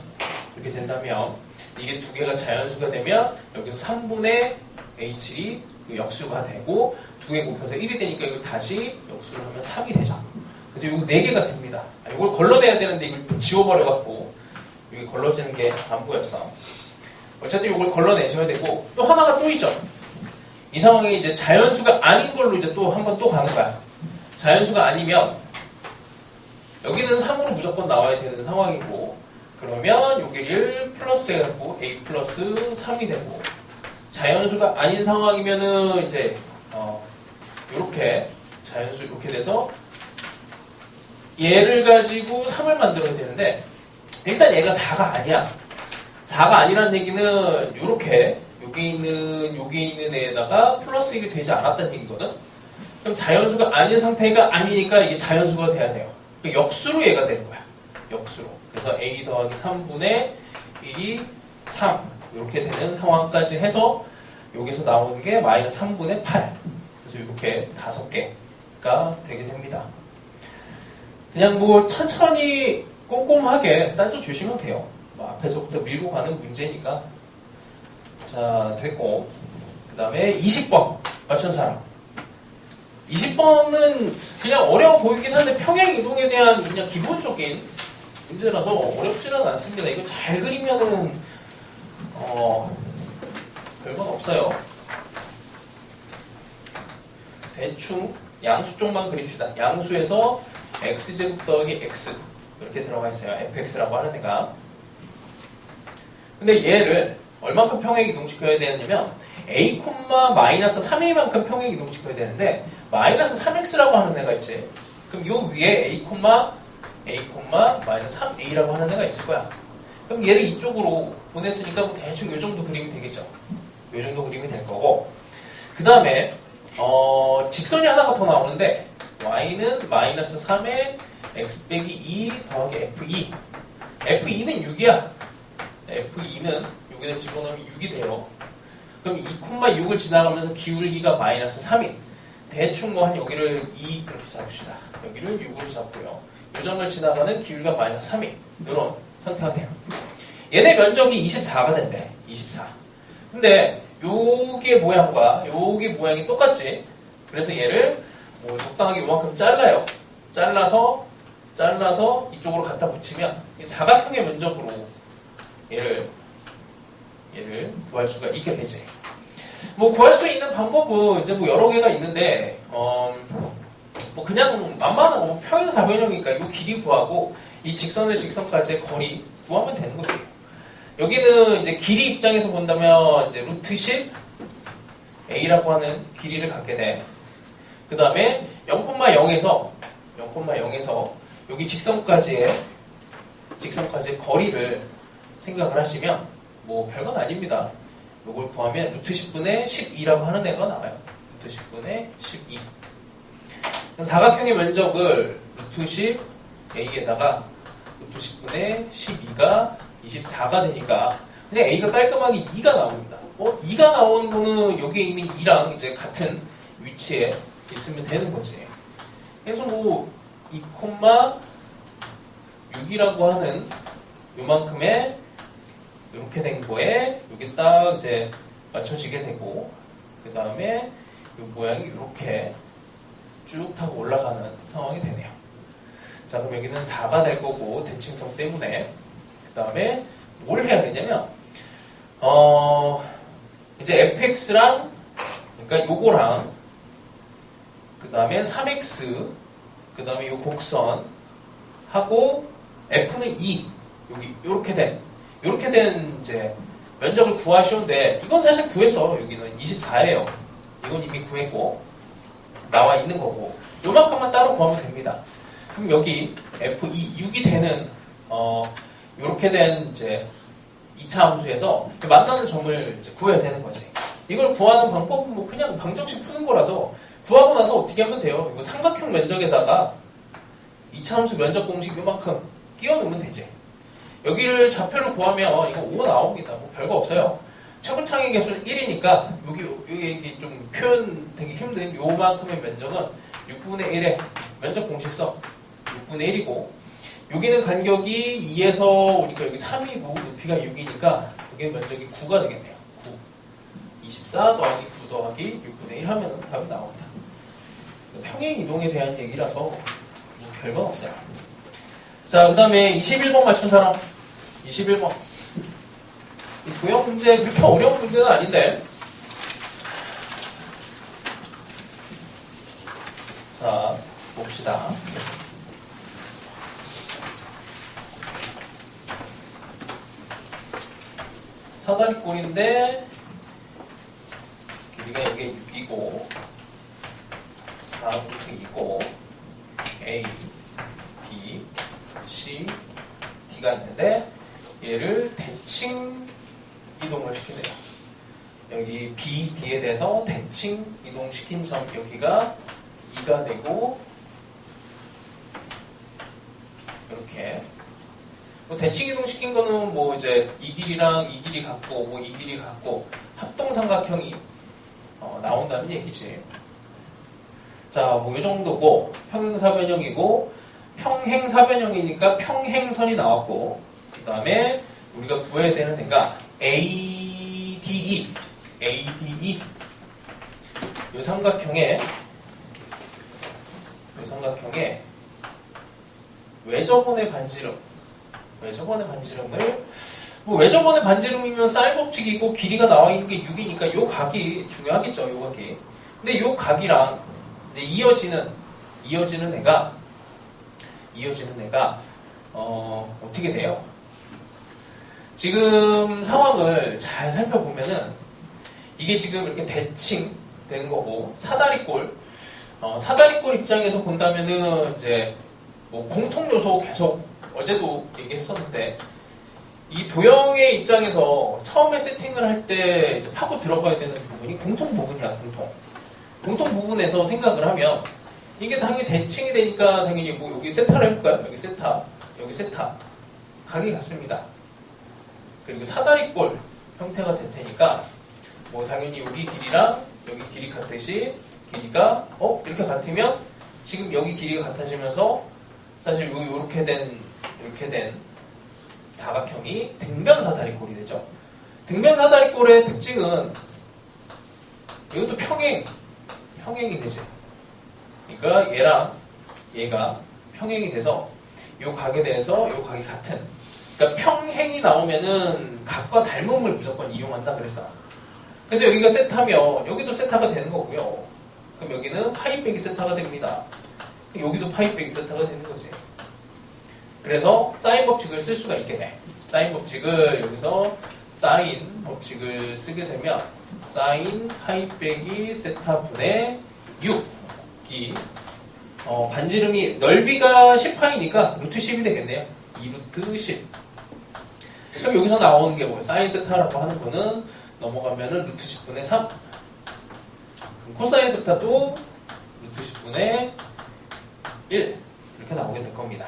이게 두 개가 자연수가 되면 여기서 3분의 H1이 역수가 되고 두 개 곱해서 1이 되니까 이걸 다시 역수를 하면 3이 되죠. 그래서 요거 4개가 됩니다. 이걸 걸러내야 되는데 이걸 지워버려갖고 이게 걸러지는 게 안 보였어. 어쨌든 이걸 걸러내셔야 되고 또 하나가 또 있죠. 이 상황에 이제 자연수가 아닌 걸로 이제 또 한 번 또 가는 거야. 자연수가 아니면 여기는 3으로 무조건 나와야 되는 상황이고 그러면 여기를 플러스 해갖고 A 플러스 3이 되고 자연수가 아닌 상황이면은 이제 이렇게 자연수 이렇게 돼서 얘를 가지고 3을 만들어야 되는데 일단 얘가 4가 아니야. 4가 아니라는 얘기는 이렇게 여기 있는 애에다가 플러스 1이 되지 않았다는 얘기거든. 그럼 자연수가 아닌 상태가 아니니까 이게 자연수가 돼야 돼요. 역수로 얘가 되는 거야. 역수로. 그래서 A 더하기 3분의 1이 3 이렇게 되는 상황까지 해서 여기서 나오는 게 마이너스 3분의 8 그래서 이렇게 5개가 되게 됩니다. 그냥 뭐 천천히 꼼꼼하게 따져주시면 돼요. 뭐 앞에서부터 밀고 가는 문제니까. 자, 됐고 그 다음에 20번 맞춘 사람. 20번은 그냥 어려워 보이긴 한데 평행이동에 대한 그냥 기본적인 문제라서 어렵지는 않습니다. 이거 잘 그리면은 별건 없어요. 대충 양수 쪽만 그립시다. 양수에서 x제곱 더하기 x 이렇게 들어가 있어요. fx라고 하는 애가. 근데 얘를 얼만큼 평행 이동시켜야 되냐면 a, 마이너스 3a만큼 평행 이동시켜야 되는데 마이너스 3x라고 하는 애가 있지. 그럼 요 위에 a, 마이너스 3a라고 하는 애가 있을 거야. 그럼 얘를 이쪽으로 보냈으니까 뭐 대충 요 정도 그림이 되겠죠. 요 정도 그림이 될 거고 그 다음에 직선이 하나가 더 나오는데 y는 마이너스 3에 x 빼기 2 더하기 f2 f2는 6이야. f2는 여기다 집어넣으면 6이 돼요. 그럼 2,6을 지나가면서 기울기가 마이너스 3인 대충 뭐 한 여기를 2 이렇게 잡읍시다. 여기를 6으로 잡고요. 이 점을 지나가는 기울기가 마이너스 3인 이런 상태가 돼요. 얘네 면적이 24가 된대. 24. 근데 요게 모양과 요게 모양이 똑같지. 그래서 얘를 뭐 적당하게 요만큼 잘라요. 잘라서 이쪽으로 갖다 붙이면 사각형의 면적으로 얘를 구할 수가 있게 되지. 뭐 구할 수 있는 방법은 이제 뭐 여러 개가 있는데 뭐 그냥 만만한 뭐 평행사변형이니까 이 길이 구하고 이 직선을 직선까지의 거리 구하면 되는 거죠. 여기는 이제 길이 입장에서 본다면 이제 루트 10 a라고 하는 길이를 갖게 돼. 그 다음에 0,0에서 여기 직선까지의 거리를 생각을 하시면 뭐 별건 아닙니다. 이걸 구하면 루트 10분의 12라고 하는 애가 나와요. 루트 10분의 12. 사각형의 면적을 루트 10 a에다가 루트 10분의 12가 24가 되니까 그냥 a가 깔끔하게 2가 나옵니다. 2가 나오는 거는 여기에 있는 2랑 이제 같은 위치에 있으면 되는 거지. 그래서 뭐 2,6이라고 하는 요만큼의 이렇게 된 거에 여기 딱 이제 맞춰지게 되고, 그 다음에 이 모양이 이렇게 쭉 타고 올라가는 상황이 되네요. 자, 그럼 여기는 4가 될 거고, 대칭성 때문에. 그 다음에 뭘 해야 되냐면, 이제 fx랑, 그러니까 요거랑, 그 다음에 3x, 그 다음에 요 곡선, 하고, f는 2. 여기, 요렇게 된 이제 면적을 구하시는데, 이건 사실 구했어. 여기는 24예요. 이건 이미 구했고, 나와 있는 거고, 요만큼만 따로 구하면 됩니다. 그럼 여기 f2, 6이 되는, 요렇게 된 이제 2차 함수에서 만나는 점을 이제 구해야 되는 거지. 이걸 구하는 방법은 뭐 그냥 방정식 푸는 거라서, 구하고 나서 어떻게 하면 돼요? 이거 삼각형 면적에다가 2차 함수 면적 공식 요만큼 끼워 넣으면 되지. 여기를 좌표를 구하면 이거 5 나옵니다. 뭐 별거 없어요. 최고창의 개수는 1이니까 여기 좀 표현 되기 힘든 요만큼의 면적은 6분의 1의 면적 공식 써. 6분의 1이고, 여기는 간격이 2에서 오니까 여기 3이고 높이가 6이니까 여기 면적이 9가 되겠네요. 9. 24 더하기 9 더하기 6분의 1 하면 답이 나옵니다. 평행 이동에 대한 얘기라서 뭐 별건 없어요. 자, 그 다음에 21번 맞춘 사람. 21번. 이 도형 문제 그렇게 어려운 문제는 아닌데. 자, 봅시다. 사다리꼴인데 길이가 이게 6이고 4부터 2고 A, B, C, D가 있는데 얘를 대칭 이동을 시키네요. 여기 B, D에 대해서 대칭 이동시킨 점 여기가 2가 되고 이렇게 뭐 대칭 이동시킨 거는 뭐 이제 이 길이랑 이 길이 같고 뭐 이 길이 같고 합동삼각형이 나온다는 얘기지. 자, 뭐 이 정도고 평행사변형이고 평행사변형이니까 평행선이 나왔고 그 다음에 우리가 구해야 되는 애가 ADE 이 삼각형의 외접원의 반지름을 뭐 외접원의 반지름이면 사인 법칙이고 길이가 나와 있는 게 6이니까 요 각이 중요하겠죠. 요 각이. 근데 요 각이랑 이제 이어지는 애가 어떻게 돼요? 지금 상황을 잘 살펴보면은 이게 지금 이렇게 대칭 되는 거고 사다리꼴 입장에서 본다면은 이제 뭐 공통 요소 계속 어제도 얘기했었는데 이 도형의 입장에서 처음에 세팅을 할 때 이제 파고 들어가야 되는 부분이 공통 부분이야. 공통 부분에서 생각을 하면 이게 당연히 대칭이 되니까 당연히 뭐 여기 세타를 해볼까요? 여기 세타 각이 같습니다. 그리고 사다리꼴 형태가 될 테니까 뭐 당연히 여기 길이랑 여기 길이 같듯이 길이가 이렇게 같으면 지금 여기 길이가 같아지면서 사실 이렇게 된 사각형이 등변사다리꼴이 되죠. 등변사다리꼴의 특징은 이것도 평행이 되죠. 그러니까 얘랑 얘가 평행이 돼서 이 각에 대해서 이 각이 같은. 그러니까 평행이 나오면은 각과 닮음을 무조건 이용한다 그랬어. 그래서 여기가 세타면 여기도 세타가 되는 거고요. 그럼 여기는 파이 빼기 세타가 됩니다. 여기도 파이 빼기 세타가 되는 거지. 그래서 사인 법칙을 쓸 수가 있게 돼. 사인 법칙을 여기서 사인 법칙을 쓰게 되면 사인 파이 빼기 세타 분의 6이 반지름이 넓이가 10파이니까 루트 10이 되겠네요. 2루트 10. 그럼 여기서 나오는 게 뭐 사인 세타라고 하는 거는 넘어가면은 루트 10분의 3. 그럼 코사인 세타도 루트 10분의 1 이렇게 나오게 될 겁니다.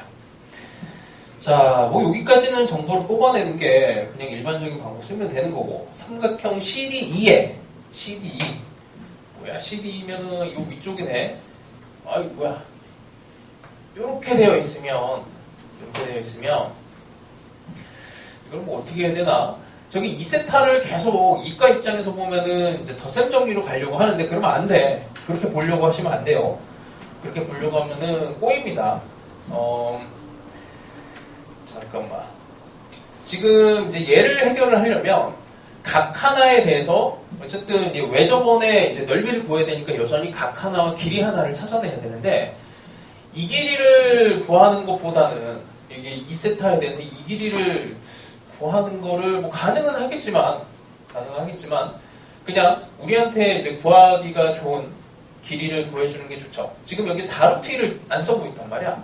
자, 뭐 여기까지는 정보를 뽑아내는 게 그냥 일반적인 방법 쓰면 되는 거고, 삼각형 CDE에 CDE 뭐야? CDE면은 요 위쪽이네. 아이 뭐야? 이렇게 되어 있으면 이걸 뭐 어떻게 해야 되나? 저기 2세타를 계속 이과 입장에서 보면은 이제 덧셈 정리로 가려고 하는데 그러면 안 돼. 그렇게 보려고 하시면 안 돼요. 그렇게 보려고 하면은 꼬입니다. 잠깐만. 지금 이제 얘를 해결을 하려면 각 하나에 대해서 어쨌든 외접원의 이제 넓이를 구해야 되니까 여전히 각 하나와 길이 하나를 찾아내야 되는데 이 길이를 구하는 것보다는 이게 2세타에 대해서 이 길이를 구하는 거를 뭐 가능은 하겠지만 그냥 우리한테 이제 구하기가 좋은 길이를 구해주는 게 좋죠. 지금 여기 4루트 1을 안 써고 있단 말이야.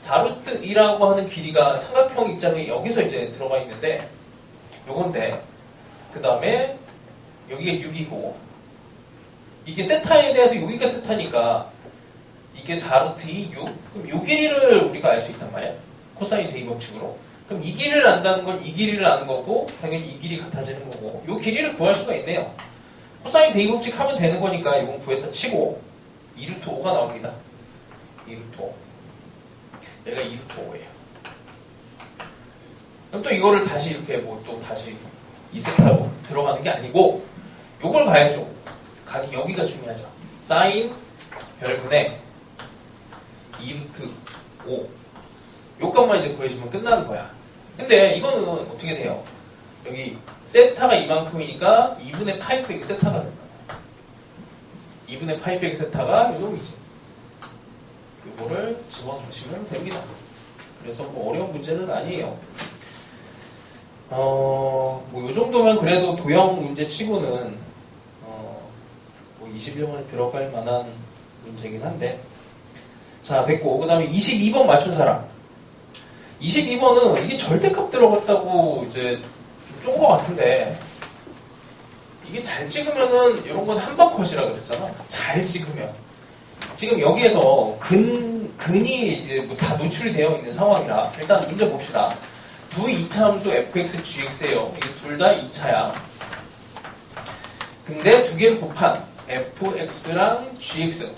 4루트 2라고 하는 길이가 삼각형 입장에 여기서 이제 들어가 있는데 요건데 그 다음에 여기가 6이고 이게 세타에 대해서 여기가 세타니까 이게 4루트 2, 6 그럼 요 길이를 우리가 알 수 있단 말이야. 코사인 제이 법칙으로. 그럼 이 길이를 안다는 건 이 길이를 아는 거고 당연히 이 길이 같아지는 거고 요 길이를 구할 수가 있네요. 코사인 제이 법칙 하면 되는 거니까 이건 구했다 치고 2루트 5가 나옵니다. 2루트 5 얘가 2루트 5예요. 그럼 또 이거를 다시 이렇게 뭐 또 다시 2세타로 들어가는 게 아니고 요걸 봐야죠. 각이 여기가 중요하죠. 사인 별분의 2루트 5 요것만 이제 구해주면 끝나는 거야. 근데 이거는 어떻게 돼요? 여기 세타가 이만큼이니까 2분의 파이 빼기 세타가 된다. 2분의 파이 빼기 세타가 요 놈이지. 요거를 집어넣으시면 됩니다. 그래서 뭐 어려운 문제는 아니에요. 뭐 요 정도면 그래도 도형 문제 치고는 뭐 21번에 들어갈 만한 문제긴 한데. 자, 됐고. 그 다음에 22번 맞춘 사람. 22번은 이게 절대값 들어갔다고 이제 좀 쫀 것 같은데 이게 잘 찍으면은 이런 건 한방 컷이라 그랬잖아. 잘 찍으면. 지금 여기에서 근이 이제 뭐 다 노출이 되어 있는 상황이라 일단 문제 봅시다. 두 2차 함수 fx, gx예요. 이게 둘 다 2차야. 근데 두 개를 곱한 fx랑 gx.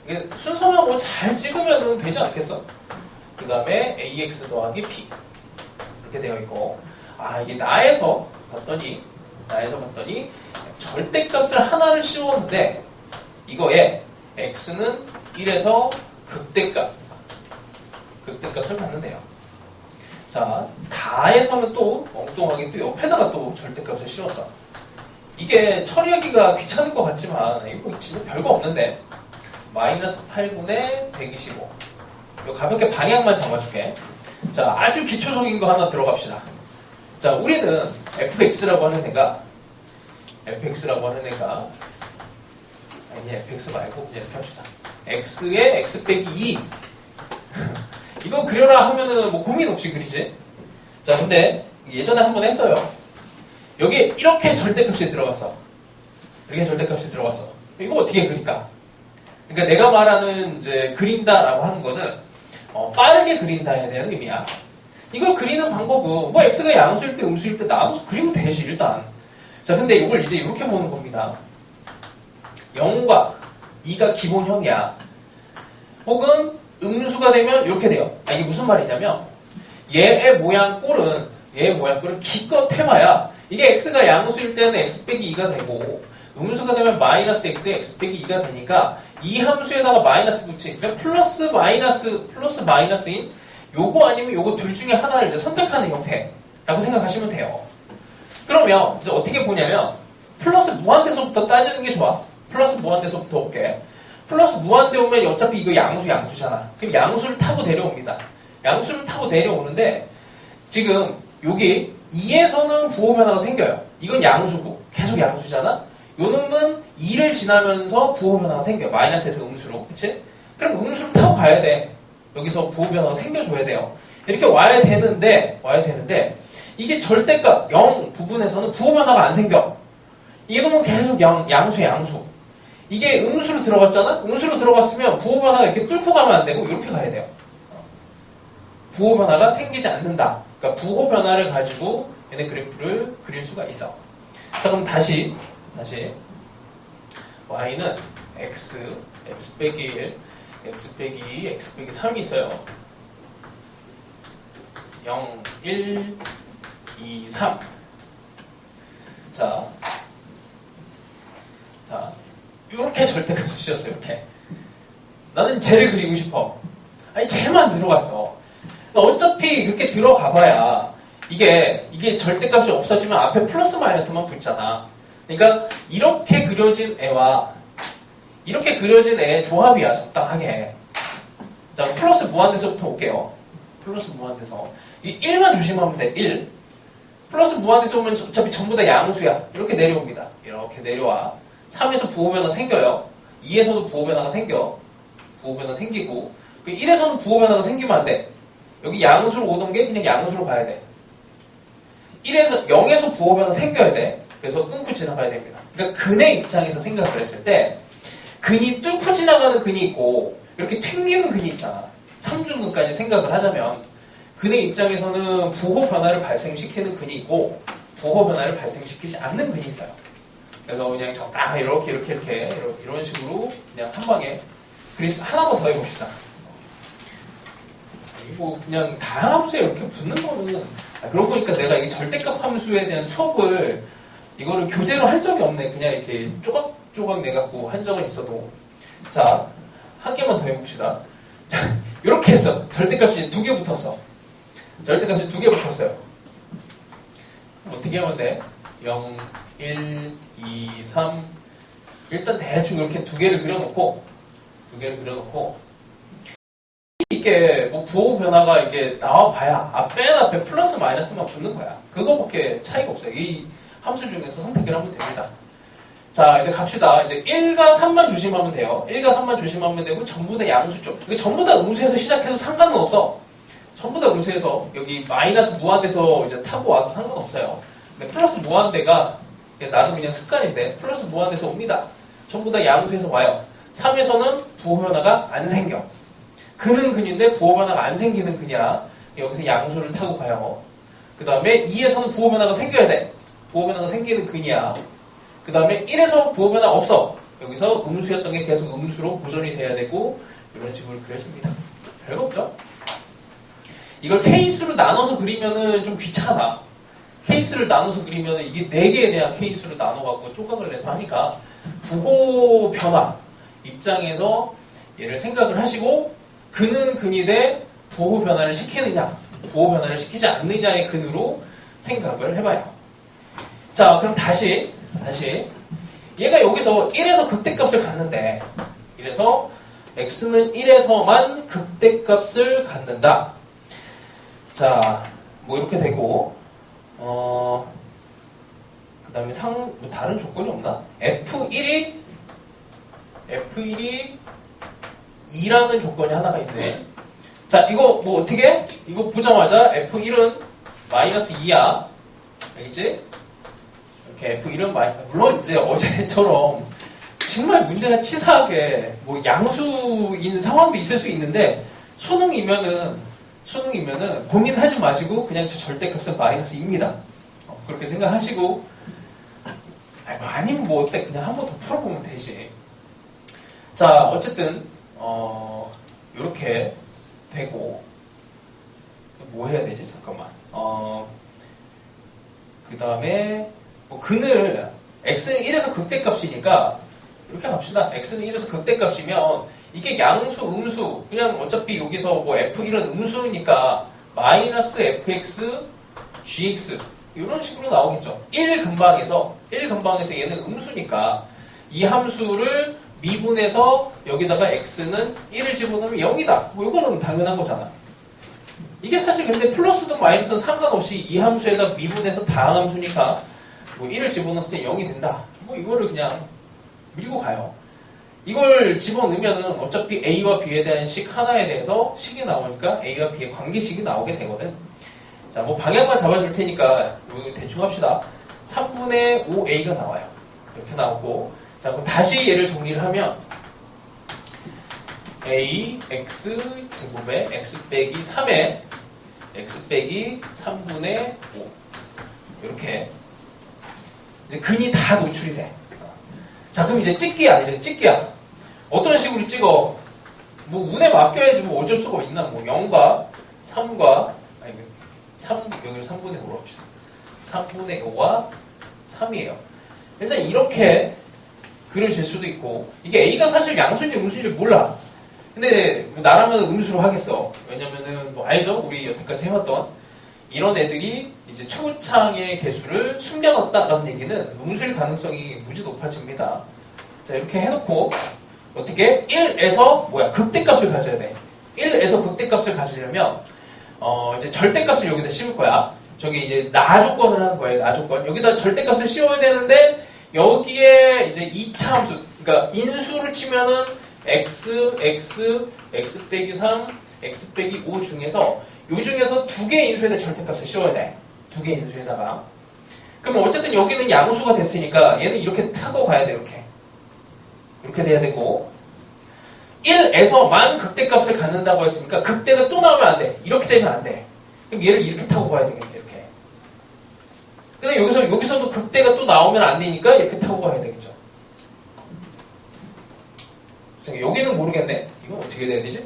이게 순서만 뭐 잘 찍으면 되지 않겠어? 그 다음에 ax 더하기 p. 이렇게 되어 있고. 아, 이게 나에서 봤더니 절대값을 하나를 씌웠는데 이거에 x는 1에서 극대값을 갖는데요. 자, 다에서는 또 엉뚱하게 또 옆에다가 또 절대값을 씌웠어. 이게 처리하기가 귀찮을 것 같지만 이거 진짜 별거 없는데 마이너스 8분의 125. 이거 가볍게 방향만 잡아줄게. 자, 아주 기초적인 거 하나 들어갑시다. 자, 우리는 fx라고 하는 애가 아니 fx 말고 그냥 이렇게 합시다. x에 x 빼기 2 이거 그려라 하면은 뭐 고민 없이 그리지. 자, 근데 예전에 한번 했어요. 여기 이렇게 절대값이 들어갔어. 이거 어떻게 그릴까? 그러니까 내가 말하는 이제 그린다라고 하는 거는 빠르게 그린다에 대한 의미야. 이걸 그리는 방법은 뭐 x가 양수일 때 음수일 때 나눠서 그리면 되지 일단. 자, 근데 이걸 이제 이렇게 보는 겁니다. 0과 2가 기본형이야. 혹은 음수가 되면 이렇게 돼요. 이게 무슨 말이냐면 얘의 모양 꼴은 기껏 해봐야 이게 x가 양수일 때는 x 빼기 2가 되고 음수가 되면 마이너스 x에 x 빼기 2가 되니까 이 함수에다가 마이너스 붙이 그러니까 플러스 마이너스인 요거 아니면 요거 둘 중에 하나를 이제 선택하는 형태라고 생각하시면 돼요. 그러면 이제 어떻게 보냐면 플러스 무한대서부터 따지는 게 좋아. 플러스 무한대서부터 올게. 플러스 무한대 오면 어차피 이거 양수잖아. 그럼 양수를 타고 내려옵니다. 양수를 타고 내려오는데 지금 여기 2에서는 부호 변화가 생겨요. 이건 양수고 계속 양수잖아. 요 놈은 2를 지나면서 부호 변화가 생겨. 마이너스에서 음수로. 그치? 그럼 음수를 타고 가야 돼. 여기서 부호 변화가 생겨줘야 돼요. 이렇게 와야 되는데 이게 절대값 0 부분에서는 부호 변화가 안 생겨. 이거는 계속 양수. 이게 음수로 들어갔잖아? 음수로 들어갔으면 부호 변화가 이렇게 뚫고 가면 안 되고 이렇게 가야 돼요. 부호 변화가 생기지 않는다. 그러니까 부호 변화를 가지고 얘네 그래프를 그릴 수가 있어. 자, 그럼 다시 y는 x 빼기 1, x 빼기 2, x 빼기 3이 있어요. 0, 1, 2, 3. 자, 이렇게 절대값을 씌웠어요. 이렇게. 나는 쟤를 그리고 싶어. 아니, 쟤만 들어갔어. 어차피 그렇게 들어가봐야 이게 절대값이 없어지면 앞에 플러스 마이너스만 붙잖아. 그러니까 이렇게 그려진 애와 이렇게 그려진 애의 조합이야, 적당하게. 자, 플러스 무한대서부터 올게요. 플러스 무한대서. 이 1만 조심하면 돼, 1. 플러스 무한대서 오면 어차피 전부 다 양수야. 이렇게 내려옵니다. 이렇게 내려와. 3에서 부호 변화 생겨요. 2에서도 부호 변화가 생겨. 부호 변화 생기고. 1에서는 부호 변화가 생기면 안 돼. 여기 양수로 오던 게 그냥 양수로 가야 돼. 0에서 부호 변화 생겨야 돼. 그래서 끊고 지나가야 됩니다. 그러니까 근의 입장에서 생각을 했을 때 근이 뚫고 지나가는 근이 있고 이렇게 튕기는 근이 있잖아. 3중근까지 생각을 하자면 근의 입장에서는 부호 변화를 발생시키는 근이 있고 부호 변화를 발생시키지 않는 근이 있어요. 그래서 그냥 적당히 이렇게 이런 식으로 그냥 한 방에 그래서 하나만 더 해봅시다. 뭐 그냥 다양한 함수에 이렇게 붙는 거는 그러고 보니까 내가 이 절대값 함수에 대한 수업을 이거를 교재로 한 적이 없네. 그냥 이렇게 조각 내갖고 한 적은 있어도. 자, 한 개만 더 해봅시다. 자, 이렇게 해서 절대값이 2개 붙었어. 절대값이 2개 붙었어요. 어떻게 하면 돼? 0, 1, 2, 3. 일단 대충 이렇게 2개를 그려놓고 이게 뭐 부호 변화가 이게 나와봐야 맨 앞에 플러스 마이너스만 붙는 거야. 그거밖에 차이가 없어요. 이 함수 중에서 선택을 하면 됩니다. 자, 이제 갑시다. 이제 1과 3만 조심하면 돼요. 1과 3만 조심하면 되고 전부 다 양수죠. 이게 전부 다 음수에서 시작해도 상관은 없어. 전부 다 음수에서 여기 마이너스 무한대서 이제 타고 와도 상관없어요. 근데 플러스 무한대가 나도 그냥 습관인데 플러스 무한대서 옵니다. 전부 다 양수에서 와요. 3에서는 부호 변화가 안 생겨. 근은 근인데 부호 변화가 안 생기는 근이야. 여기서 양수를 타고 가요. 그 다음에 2에서는 부호 변화가 생겨야 돼. 부호 변화가 생기는 근이야. 그 다음에 1에서 부호 변화 없어. 여기서 음수였던 게 계속 음수로 보존이 돼야 되고 이런 식으로 그려집니다. 별거 없죠? 이걸 케이스로 나눠서 그리면은 좀 귀찮아. 케이스를 나눠서 그리면은 이게 4개에 대한 케이스로 나눠갖고 조각을 내서 하니까 부호 변화 입장에서 얘를 생각을 하시고 근은 근이 돼 부호 변화를 시키느냐 부호 변화를 시키지 않느냐의 근으로 생각을 해봐요. 자, 그럼 다시 얘가 여기서 1에서 극대값을 갖는데 이래서 x는 1에서만 극대값을 갖는다. 자, 뭐 이렇게 되고 그 다음에 뭐 다른 조건이 없나? F1이 2라는 조건이 하나가 있네. 자, 이거 뭐 어떻게? 이거 보자마자 F1은 마이너스 2야. 알겠지? 이렇게 F1은 물론 이제 어제처럼 정말 문제가 치사하게 뭐 양수인 상황도 있을 수 있는데 수능이면은 고민하지 마시고 그냥 저 절대값은 마이너스 2입니다. 그렇게 생각하시고 아니면 뭐 어때? 그냥 한 번 더 풀어보면 되지. 자, 어쨌든 요렇게 되고 뭐 해야 되지? 잠깐만. 그 다음에 뭐 근을 x는 1에서 극대값이니까 이렇게 갑시다. x는 1에서 극대값이면 이게 양수, 음수 그냥 어차피 여기서 뭐 f1은 음수니까 마이너스 fx, gx 이런 식으로 나오겠죠. 1근방에서 얘는 음수니까 이 함수를 미분해서 여기다가 x는 1을 집어넣으면 0이다. 뭐 이거는 당연한 거잖아. 이게 사실 근데 플러스든 마이너스든 상관없이 이 함수에다 미분해서 다한 함수니까 뭐 1을 집어넣었을 때 0이 된다. 뭐 이거를 그냥 밀고 가요. 이걸 집어넣으면은 어차피 a와 b에 대한 식 하나에 대해서 식이 나오니까 a와 b의 관계식이 나오게 되거든. 자, 뭐 방향만 잡아줄 테니까 대충 합시다. 3분의 5a가 나와요. 이렇게 나오고, 자, 그럼 다시 얘를 정리를 하면 a x 제곱에 x 빼기 3의 x 빼기 3분의 5 이렇게 이제 근이 다 노출이 돼. 자, 그럼 이제 찍기야. 이제 찍기야. 어떤 식으로 찍어? 뭐 운에 맡겨야지 뭐 어쩔 수가 있나? 뭐 0과 3과 아니 3 여기를 3분의 5로 합시다. 3분의 5와 3이에요. 일단 이렇게 그려질 수도 있고 이게 A가 사실 양수인지 음수인지 몰라. 근데 나라면 음수로 하겠어. 왜냐면은 뭐 알죠? 우리 여태까지 해왔던 이런 애들이 이제 최고창의 개수를 숨겨놨다라는 얘기는 음수일 가능성이 무지 높아집니다. 자, 이렇게 해놓고 어떻게 1에서 뭐야 극대값을 가져야 돼. 1에서 극대값을 가지려면 이제 절대값을 여기다 씌울 거야. 저기 이제 나 조건을 하는 거예요. 나 조건. 여기다 절대값을 씌워야 되는데 여기에 이제 2차 함수, 그러니까 인수를 치면은 x 빼기 3, x 빼기 5 중에서 요 중에서 두 개의 인수에다 절대값을 씌워야 돼. 두 개의 인수에다가. 그럼 어쨌든 여기는 양수가 됐으니까 얘는 이렇게 타고 가야 돼. 이렇게 돼야 되고 1에서만 극대값을 갖는다고 했으니까 극대가 또 나오면 안 돼. 이렇게 되면 안 돼. 그럼 얘를 이렇게 타고 가야 되겠네. 이렇게. 근데 여기서도 극대가 또 나오면 안 되니까 이렇게 타고 가야 되겠죠. 자, 여기는 모르겠네. 이건 어떻게 돼야 되지?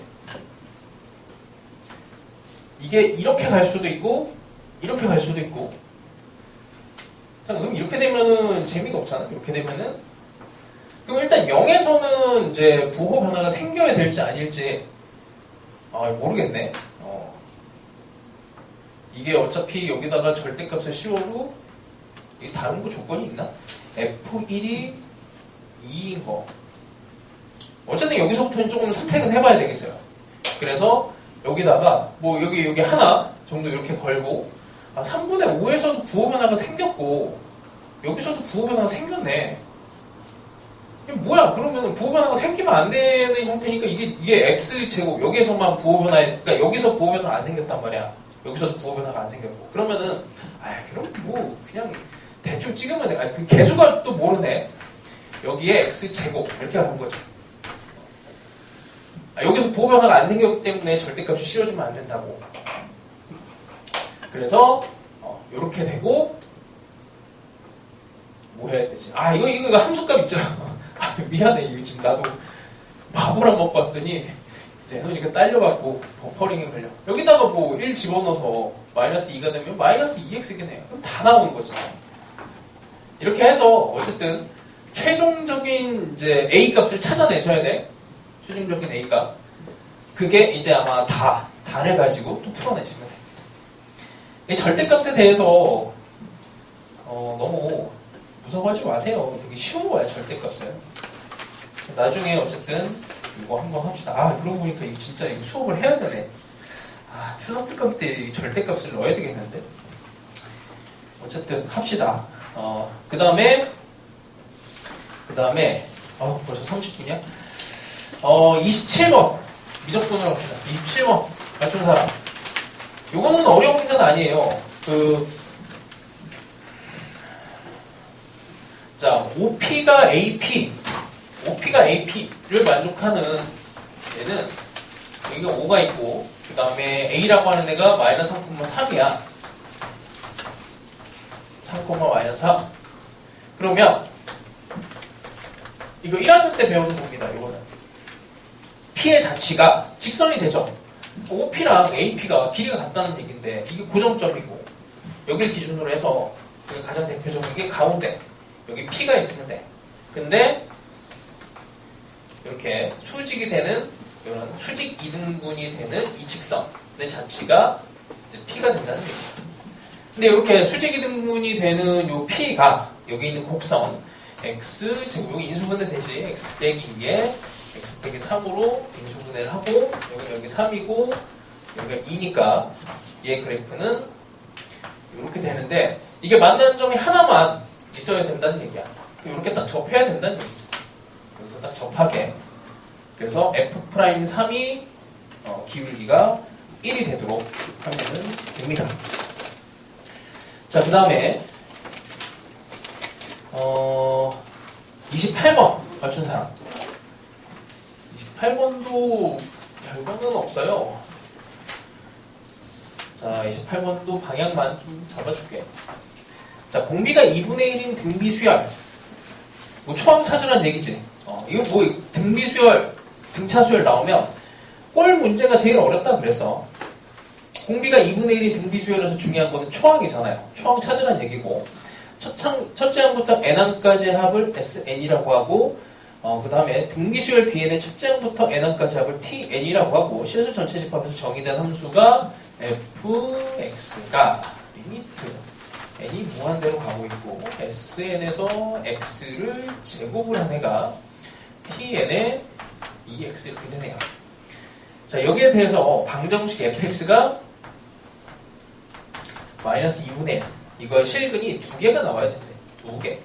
이게 이렇게 갈 수도 있고 이렇게 갈 수도 있고. 자, 그럼 이렇게 되면은 재미가 없잖아. 이렇게 되면은 그럼 일단 0에서는 이제 부호 변화가 생겨야 될지 아닐지 모르겠네. 이게 어차피 여기다가 절대값을 씌워도 이게 다른 거 조건이 있나? F1이 2인 거. 어쨌든 여기서부터는 조금 선택은 해봐야 되겠어요. 그래서 여기다가 뭐 여기 하나 정도 이렇게 걸고 3분의 5에서도 부호 변화가 생겼고 여기서도 부호 변화가 생겼네. 이게 뭐야? 그러면 부호 변화가 생기면 안 되는 형태니까 이게 x제곱 여기에서만 부호 변화, 그러니까 여기서 부호 변화가 안 생겼단 말이야. 여기서도 부호 변화가 안 생겼고 그러면은 그럼 뭐 그냥 대충 찍으면 돼. 그 개수가 또 모르네. 여기에 x제곱 이렇게 하는 거죠. 여기서 부호 변화가 안 생겼기 때문에 절대값이 씌워주면 안 된다고. 그래서 이렇게 되고 뭐 해야 되지? 이거 함수값 있죠. 미안해. 이거 지금 나도 바보랑 먹고 왔더니 이제 해놓으니까 딸려갖고 버퍼링에 걸려. 여기다가 뭐 1 집어넣어서 마이너스 2가 되면 마이너스 2x겠네요. 그럼 다 나오는 거죠. 이렇게 해서 어쨌든 최종적인 이제 a 값을 찾아내셔야 돼. 최종적인 a 값. 그게 이제 아마 다를 가지고 또 풀어내시면 됩니다. 이 절대값에 대해서 너무 무서워하지 마세요. 되게 쉬운 거야, 절대값은. 나중에 어쨌든 이거 한번 합시다. 그러고 보니까 이거 진짜 이거 수업을 해야 되네. 추석 특강 때 절대값을 넣어야 되겠는데. 어쨌든 합시다. 그 다음에 벌써 30분이야? 27번 미적분으로 합시다. 27번 맞춘 사람. 요거는 어려운 문제는 아니에요. 자, OP가 AP를 만족하는 얘는 여기가 5가 있고 그 다음에 A라고 하는 애가 마이너스 3,3이야. 3,-3. 그러면 이거 1학년 때 배우는 겁니다. 이거는 P의 자취가 직선이 되죠. OP랑 AP가 길이가 같다는 얘기인데 이게 고정점이고 여기를 기준으로 해서 가장 대표적인 게 가운데 여기 P가 있으면 돼. 근데 이렇게 수직이 되는 이런 수직 이등분이 되는 이 직선의 자취가 P가 된다는 얘기입니다. 근데 이렇게 수직 이등분이 되는 이 P가 여기 있는 곡선 x 제곱 여기 인수분해 되지. x 빼기 2에 x 빼기 3으로 인수분해를 하고 여기 3이고 여기가 2니까 얘 그래프는 이렇게 되는데 이게 만나는 점이 하나만 있어야 된다는 얘기야. 이렇게 딱 접해야 된다는 얘기지. 여기서 딱 접하게. 그래서 F'3이 기울기가 1이 되도록 하면 됩니다. 자, 그 다음에 28번 맞춘 사람. 28번도 별거는 없어요. 자, 28번도 방향만 좀 잡아줄게. 자, 공비가 2분의 1인 등비 수열. 뭐 초항 찾으라는 얘기지. 이거 뭐 등비 수열, 등차 수열 나오면 꼴 문제가 제일 어렵다 그래서 공비가 2분의 1인 등비 수열에서 중요한 거는 초항이잖아요. 초항 찾으라는 얘기고 첫째 항부터 n항까지 합을 sn이라고 하고 그 다음에 등비 수열 bn의 첫째 항부터 n항까지 합을 tn이라고 하고 실수 전체 집합에서 정의된 함수가 fx가 리미트 n이 무한대로 가고 있고 sn에서 x를 제곱을 한 애가 tn의 2x 이렇게 되네요. 자, 여기에 대해서 방정식 fx가 마이너스 2분의 1. 이거 실근이 2개가 나와야 된대. 2개.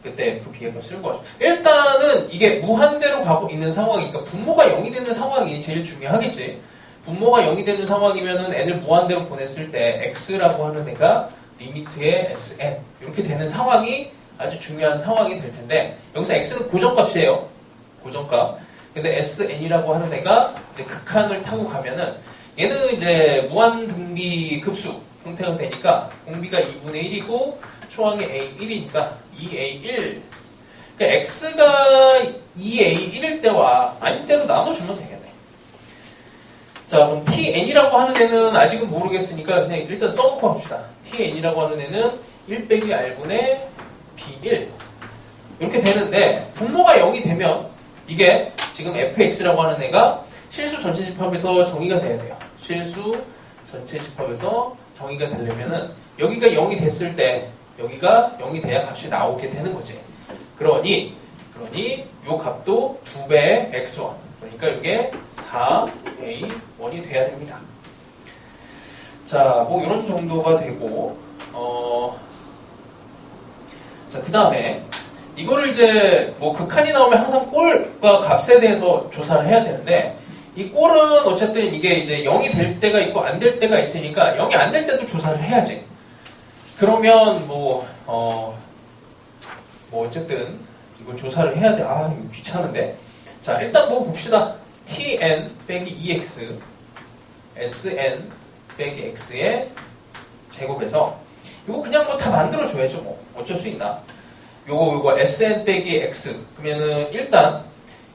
그때 FP의 값을 구하죠. 일단은 이게 무한대로 가고 있는 상황이니까 분모가 0이 되는 상황이 제일 중요하겠지. 분모가 0이 되는 상황이면은 n을 무한대로 보냈을 때 x라고 하는 애가 리미트의 sn 이렇게 되는 상황이 아주 중요한 상황이 될 텐데 여기서 x는 고정값이에요. 고정값. 근데 sn이라고 하는 애가 이제 극한을 타고 가면은 얘는 이제 무한 등비 급수 형태가 되니까 공비가 2분의 1이고 초항이 a1이니까 2a1. 그러니까 x가 2a1일 때와 아닐 때로 나눠주면 되겠네. 자, 그럼 tn이라고 하는 애는 아직은 모르겠으니까 그냥 일단 써놓고 합시다. tn이라고 하는 애는 1 빼기 r분의 b1 이렇게 되는데 분모가 0이 되면 이게 지금 fx라고 하는 애가 실수 전체 집합에서 정의가 돼야 돼요. 실수 전체 집합에서 정의가 되려면은 여기가 0이 됐을 때 여기가 0이 돼야 값이 나오게 되는 거지. 그러니 요 값도 2배의 x1 그러니까 이게 4a1이 돼야 됩니다. 자, 뭐 이런 정도가 되고 자, 그 다음에 이거를 이제 뭐 극한이 나오면 항상 꼴과 값에 대해서 조사를 해야 되는데 이 꼴은 어쨌든 이게 이제 0이 될 때가 있고 안 될 때가 있으니까 0이 안 될 때도 조사를 해야지. 그러면 뭐 어쨌든 이걸 조사를 해야 돼. 아, 이거 귀찮은데. 자, 일단 뭐 봅시다. tn 빼기 2x sn 빼기 x의 제곱에서 이거 그냥 뭐 다 만들어줘야죠. 뭐 어쩔 수 있나. 요거 sn 빼기 x 그러면은 일단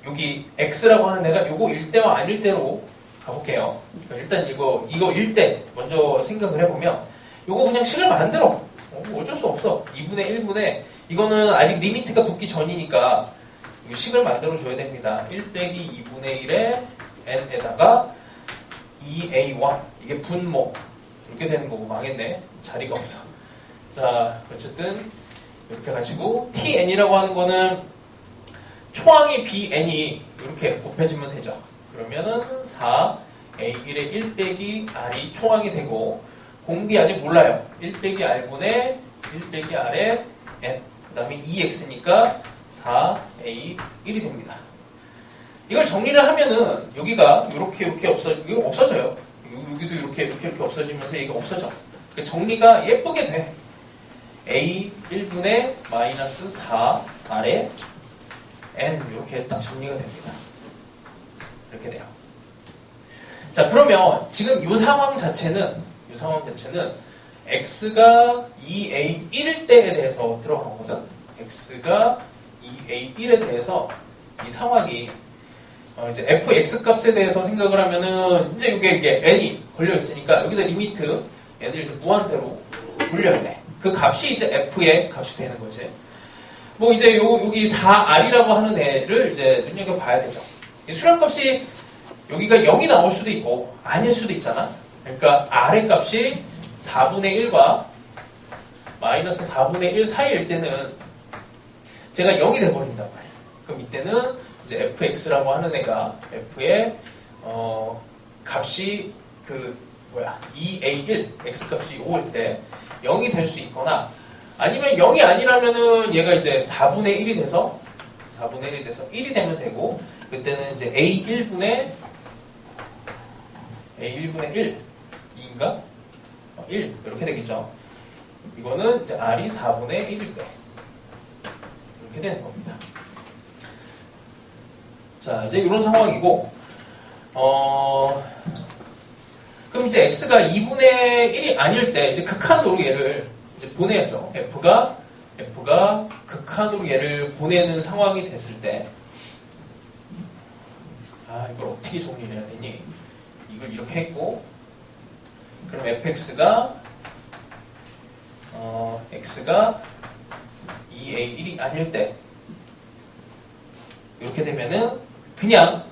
여기 x라고 하는 애가 요거 1대와 아닐 대로 가볼게요. 일단 이거 1대 먼저 생각을 해보면 요거 그냥 식을 만들어. 어쩔 수 없어. 2분의 1분의 이거는 아직 리미트가 붙기 전이니까 식을 만들어줘야 됩니다. 1 빼기 2분의 1의 n에다가 2a1 이게 분모 이렇게 되는 거고 망했네. 자리가 없어. 자, 어쨌든 이렇게 가지고 tn이라고 하는 거는 초항이 bn이 이렇게 곱해지면 되죠. 그러면은 4a1의 1 빼기 r이 초항이 되고 공비 아직 몰라요. 1 빼기 r분의 1 빼기 r의 n 그 다음에 2x니까 4a1이 됩니다. 이걸 정리를 하면은 여기가 이렇게 이거 없어져요. 여기도 이렇게 없어지면서 이게 없어져. 그 정리가 예쁘게 돼. a 1분의 마이너스 4 r의 n 이렇게 딱 정리가 됩니다. 이렇게 돼요. 자, 그러면 지금 이 상황 자체는 x가 2a1일 때에 대해서 들어간 거거든. x가 2a1에 대해서 이 상황이 이제 fx 값에 대해서 생각을 하면은 이제 이게 n이 걸려 있으니까 여기다 리미트 n을 이제 무한대로 돌려야 돼. 그 값이 이제 f의 값이 되는 거지. 뭐 이제 여기 4r이라고 하는 애를 이제 눈여겨봐야 되죠. 이 수렴값이 여기가 0이 나올 수도 있고 아닐 수도 있잖아. 그러니까 r의 값이 4분의 1과 마이너스 4분의 1 사이일 때는 제가 0이 돼버린단 말이에요. 그럼 이때는 이제 fx라고 하는 애가 f의 값이 2a1 x값이 5일 때 0이 될 수 있거나 아니면 0이 아니라면은 얘가 이제 4분의 1이 돼서 1이 되면 되고 그때는 이제 a1분의 1 2인가? 1 이렇게 되겠죠. 이거는 이제 r이 4분의 1일 때 이렇게 되는 겁니다. 자, 이제 이런 상황이고 그럼 이제 x가 2분의 1이 아닐 때 이제 극한으로 얘를 이제 보내야죠. f가 극한으로 얘를 보내는 상황이 됐을 때, 이걸 어떻게 정리를 해야 되니? 이걸 이렇게 했고, 그럼 fx가 x가 2a1이 아닐 때, 이렇게 되면은 그냥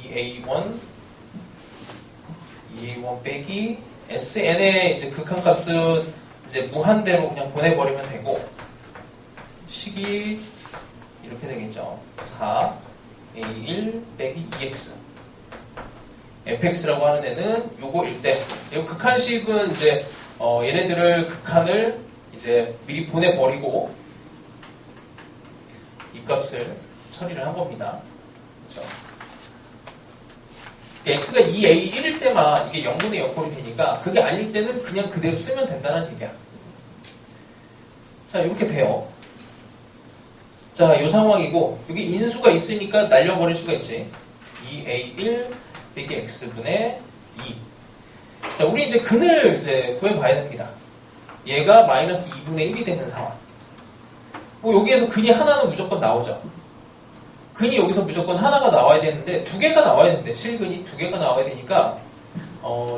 2a1 빼기 sn의 이제 극한값은 이제 무한대로 그냥 보내버리면 되고, 식이 이렇게 되겠죠. 4a1 빼기 2x. fx라고 하는 애는 요거일 때, 이 극한식은 이제 얘네들을 극한을 이제 미리 보내버리고 이 값을 처리를 한 겁니다. 그렇죠? x가 2a1일 때만 이게 0분의 0꼴이 되니까, 그게 아닐 때는 그냥 그대로 쓰면 된다는 얘기야. 자, 이렇게 돼요. 자, 이 상황이고, 여기 인수가 있으니까 날려버릴 수가 있지. 2a1 빼기 x분의 2. 자, 우리 이제 근을 이제 구해봐야 됩니다. 얘가 마이너스 2분의 1이 되는 상황. 뭐 여기에서 근이 하나는 무조건 나오죠. 근이 여기서 무조건 하나가 나와야 되는데, 두 개가 나와야 되는데, 실근이 두 개가 나와야 되니까,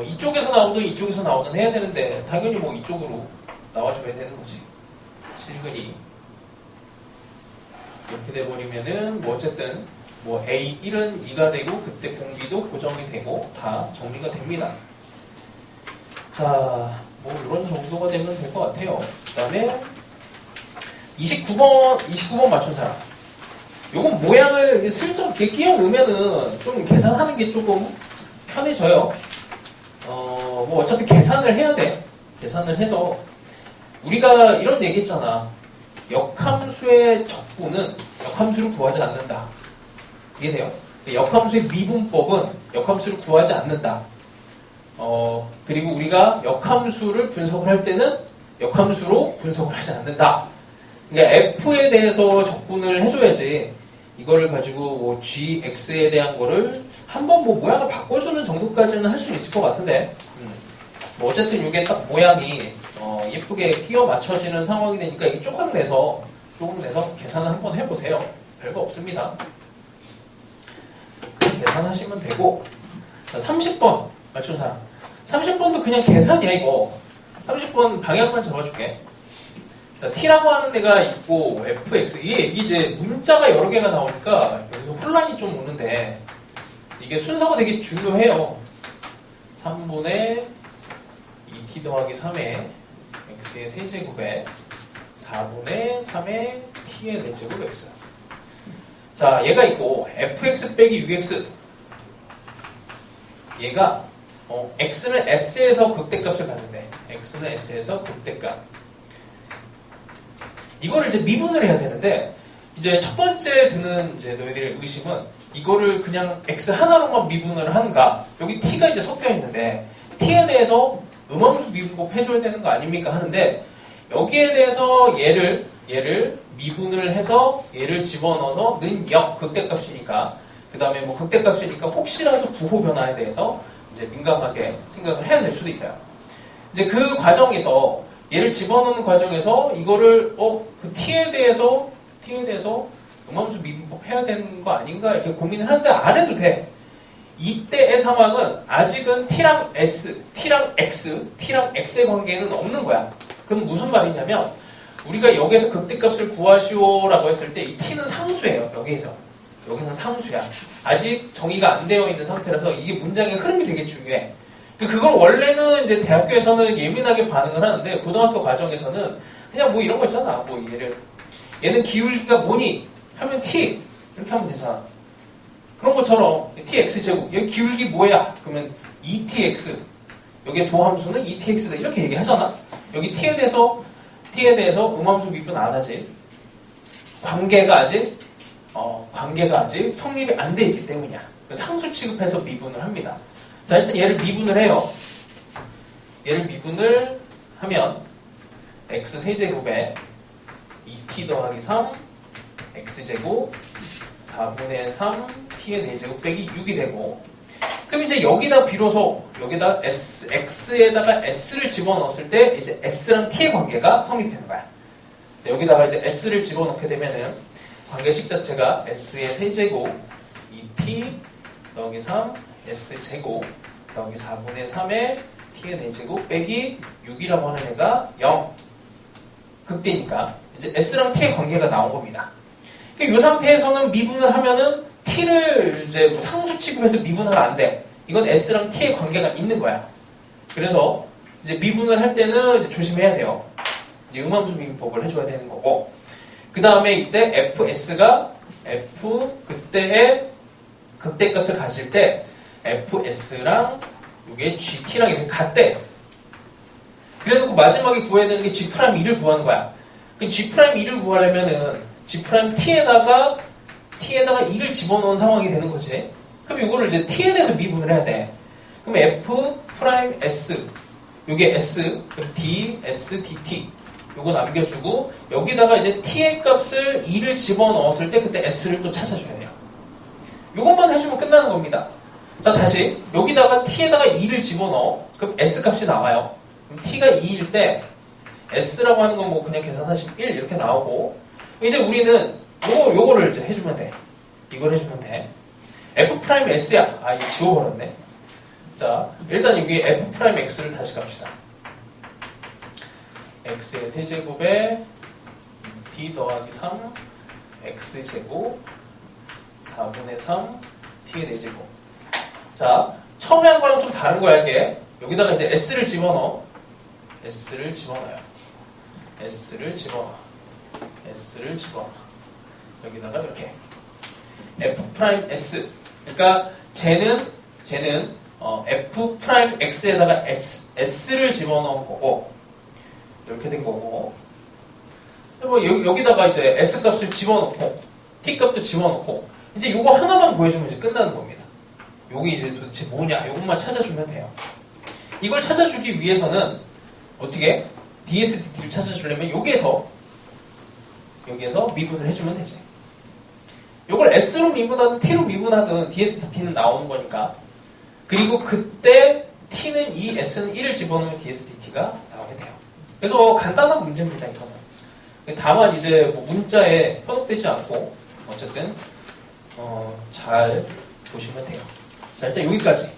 이쪽에서 나오든 이쪽에서 나오든 해야 되는데, 당연히 뭐 이쪽으로 나와줘야 되는 거지. 실근이. 이렇게 돼버리면은, 뭐 어쨌든, 뭐 A1은 2가 되고, 그때 공비도 고정이 되고, 다 정리가 됩니다. 자, 뭐 이런 정도가 되면 될 것 같아요. 그 다음에, 29번 맞춘 사람. 요건 모양을 슬쩍 이렇게 끼워 넣으면은 좀 계산하는 게 조금 편해져요. 뭐 어차피 계산을 해야 돼. 계산을 해서 우리가 이런 얘기 했잖아. 역함수의 적분은 역함수를 구하지 않는다. 이해돼요? 역함수의 미분법은 역함수를 구하지 않는다. 그리고 우리가 역함수를 분석을 할 때는 역함수로 분석을 하지 않는다. 그러니까 f에 대해서 적분을 해줘야지, 이거를 가지고 뭐 gx에 대한 거를 한번 뭐 모양을 바꿔주는 정도까지는 할 수 있을 것 같은데, 뭐 어쨌든 이게 딱 모양이 예쁘게 끼워 맞춰지는 상황이 되니까 이게 조금 내서 계산을 한번 해보세요. 별거 없습니다. 그렇게 계산하시면 되고. 자, 30번 맞춘 사람. 30번도 그냥 계산이야. 이거 30번 방향만 잡아줄게. 자, t라고 하는 애가 있고 fx, 이게 이제 문자가 여러 개가 나오니까 여기서 혼란이 좀 오는데, 이게 순서가 되게 중요해요. 3분의 2t 더하기 3의 x의 세제곱에 4분의 3의 t의 4제곱 x. 자, 얘가 있고 fx 빼기 6x. 얘가 x는 s에서 극대값을 갖는데, x는 s에서 극대값. 이거를 이제 미분을 해야 되는데, 이제 첫 번째 드는 이제 너희들의 의심은, 이거를 그냥 x 하나로만 미분을 하는가? 여기 t가 이제 섞여 있는데, t에 대해서 음함수 미분법 해줘야 되는 거 아닙니까? 하는데, 여기에 대해서 얘를 미분을 해서 얘를 집어넣어서 는 0 극대값이니까, 그 다음에 뭐 극대값이니까 혹시라도 부호 변화에 대해서 이제 민감하게 생각을 해야 될 수도 있어요. 이제 그 과정에서, 얘를 집어넣는 과정에서 이거를 그 t에 대해서 음함수 미분법 해야 되는 거 아닌가 이렇게 고민을 하는데 안 해도 돼. 이때의 상황은 아직은 t랑 x의 관계는 없는 거야. 그럼 무슨 말이냐면, 우리가 여기에서 극대값을 구하시오라고 했을 때 이 t는 상수예요. 여기서는 상수야. 아직 정의가 안 되어 있는 상태라서 이게 문장의 흐름이 되게 중요해. 그걸 원래는 이제 대학교에서는 예민하게 반응을 하는데, 고등학교 과정에서는 그냥 뭐 이런 거 있잖아. 뭐 얘는 기울기가 뭐니? 하면 t 이렇게 하면 되잖아. 그런 것처럼 tx제곱, 여기 기울기 뭐야? 그러면 2tx, 여기에 도함수는 2tx다 이렇게 얘기하잖아. 여기 t에 대해서 음함수 미분 안 하지. 관계가 아직 성립이 안 돼 있기 때문이야. 상수 취급해서 미분을 합니다. 자, 일단 얘를 미분을 해요. 얘를 미분을 하면 x 세제곱에 2t 더하기 3 x제곱 4분의 3 t의 4제곱 빼기 6이 되고, 그럼 이제 여기다 비로소 여기다 x에다가 s를 집어넣었을 때 이제 s랑 t의 관계가 성립이 되는 거야. 여기다가 이제 s를 집어넣게 되면은 관계식 자체가 s의 세제곱 2t 더하기 3 s제곱 더하기 4분의 3의 t의 4제곱 빼기 6이라고 하는 애가 0 극대니까 이제 s랑 t의 관계가 나온 겁니다. 이 상태에서는 미분을 하면은 t를 이제 뭐 상수 취급해서 미분하면 안 돼. 이건 s랑 t의 관계가 있는 거야. 그래서 이제 미분을 할 때는 이제 조심해야 돼요. 이제 음함수 미분법을 해줘야 되는 거고. 그 다음에 이때 fs가 f 그때의 극대값을 가질 때 fs랑 이게 gt랑 이렇게 같대. 그래놓고 마지막에 구해야 되는 게 g'2를 구하는 거야. 그 g'2를 구하려면은 g''t에다가 2를 집어넣은 상황이 되는 거지. 그럼 이거를 이제 t에 대해서 미분을 해야 돼. 그럼 f's 요게 s, 그럼 d, s, dt 요거 남겨주고 여기다가 이제 t의 값을 2를 집어넣었을 때 그때 s를 또 찾아줘야 돼요. 요것만 해주면 끝나는 겁니다. 자 다시 여기다가 t에다가 2를 집어넣어. 그럼 s 값이 나와요. 그럼 t가 2일 때 s라고 하는 건 뭐 그냥 계산하시면 1 이렇게 나오고 이제 우리는 요거를 이제 해주면 돼. 이걸 해주면 돼. f's야. 아 이거 지워버렸네. 자 일단 여기 f'x를 다시 갑시다. x의 세제곱에 d 더하기 3 x제곱 4분의 3 t의 4제곱. 자 처음에 한 거랑 좀 다른 거야 이게. 여기다가 이제 s를 집어넣어. s를 집어넣어요. s를 집어넣어. 여기다가 이렇게 f's. 그러니까 쟤는 f'x에다가 s를 집어넣은 거고 이렇게 된 거고. 뭐 여기다가 이제 s 값을 집어넣고 t 값도 집어넣고 이제 요거 하나만 구해주면 이제 끝나는 겁니다. 요게 이제 도대체 뭐냐 요것만 찾아주면 돼요. 이걸 찾아주기 위해서는 어떻게 ds, dt를 찾아주려면 여기에서 미분을 해주면 되지. 요걸 s로 미분하든 t로 미분하든 ds, dt는 나오는 거니까. 그리고 그때 t는 2, s는 1을 집어넣으면 ds, dt가 나오게 돼요. 그래서 간단한 문제입니다. 이거는. 다만 이제 뭐 문자에 현혹되지 않고 어쨌든 잘 보시면 돼요. 자 일단 여기까지.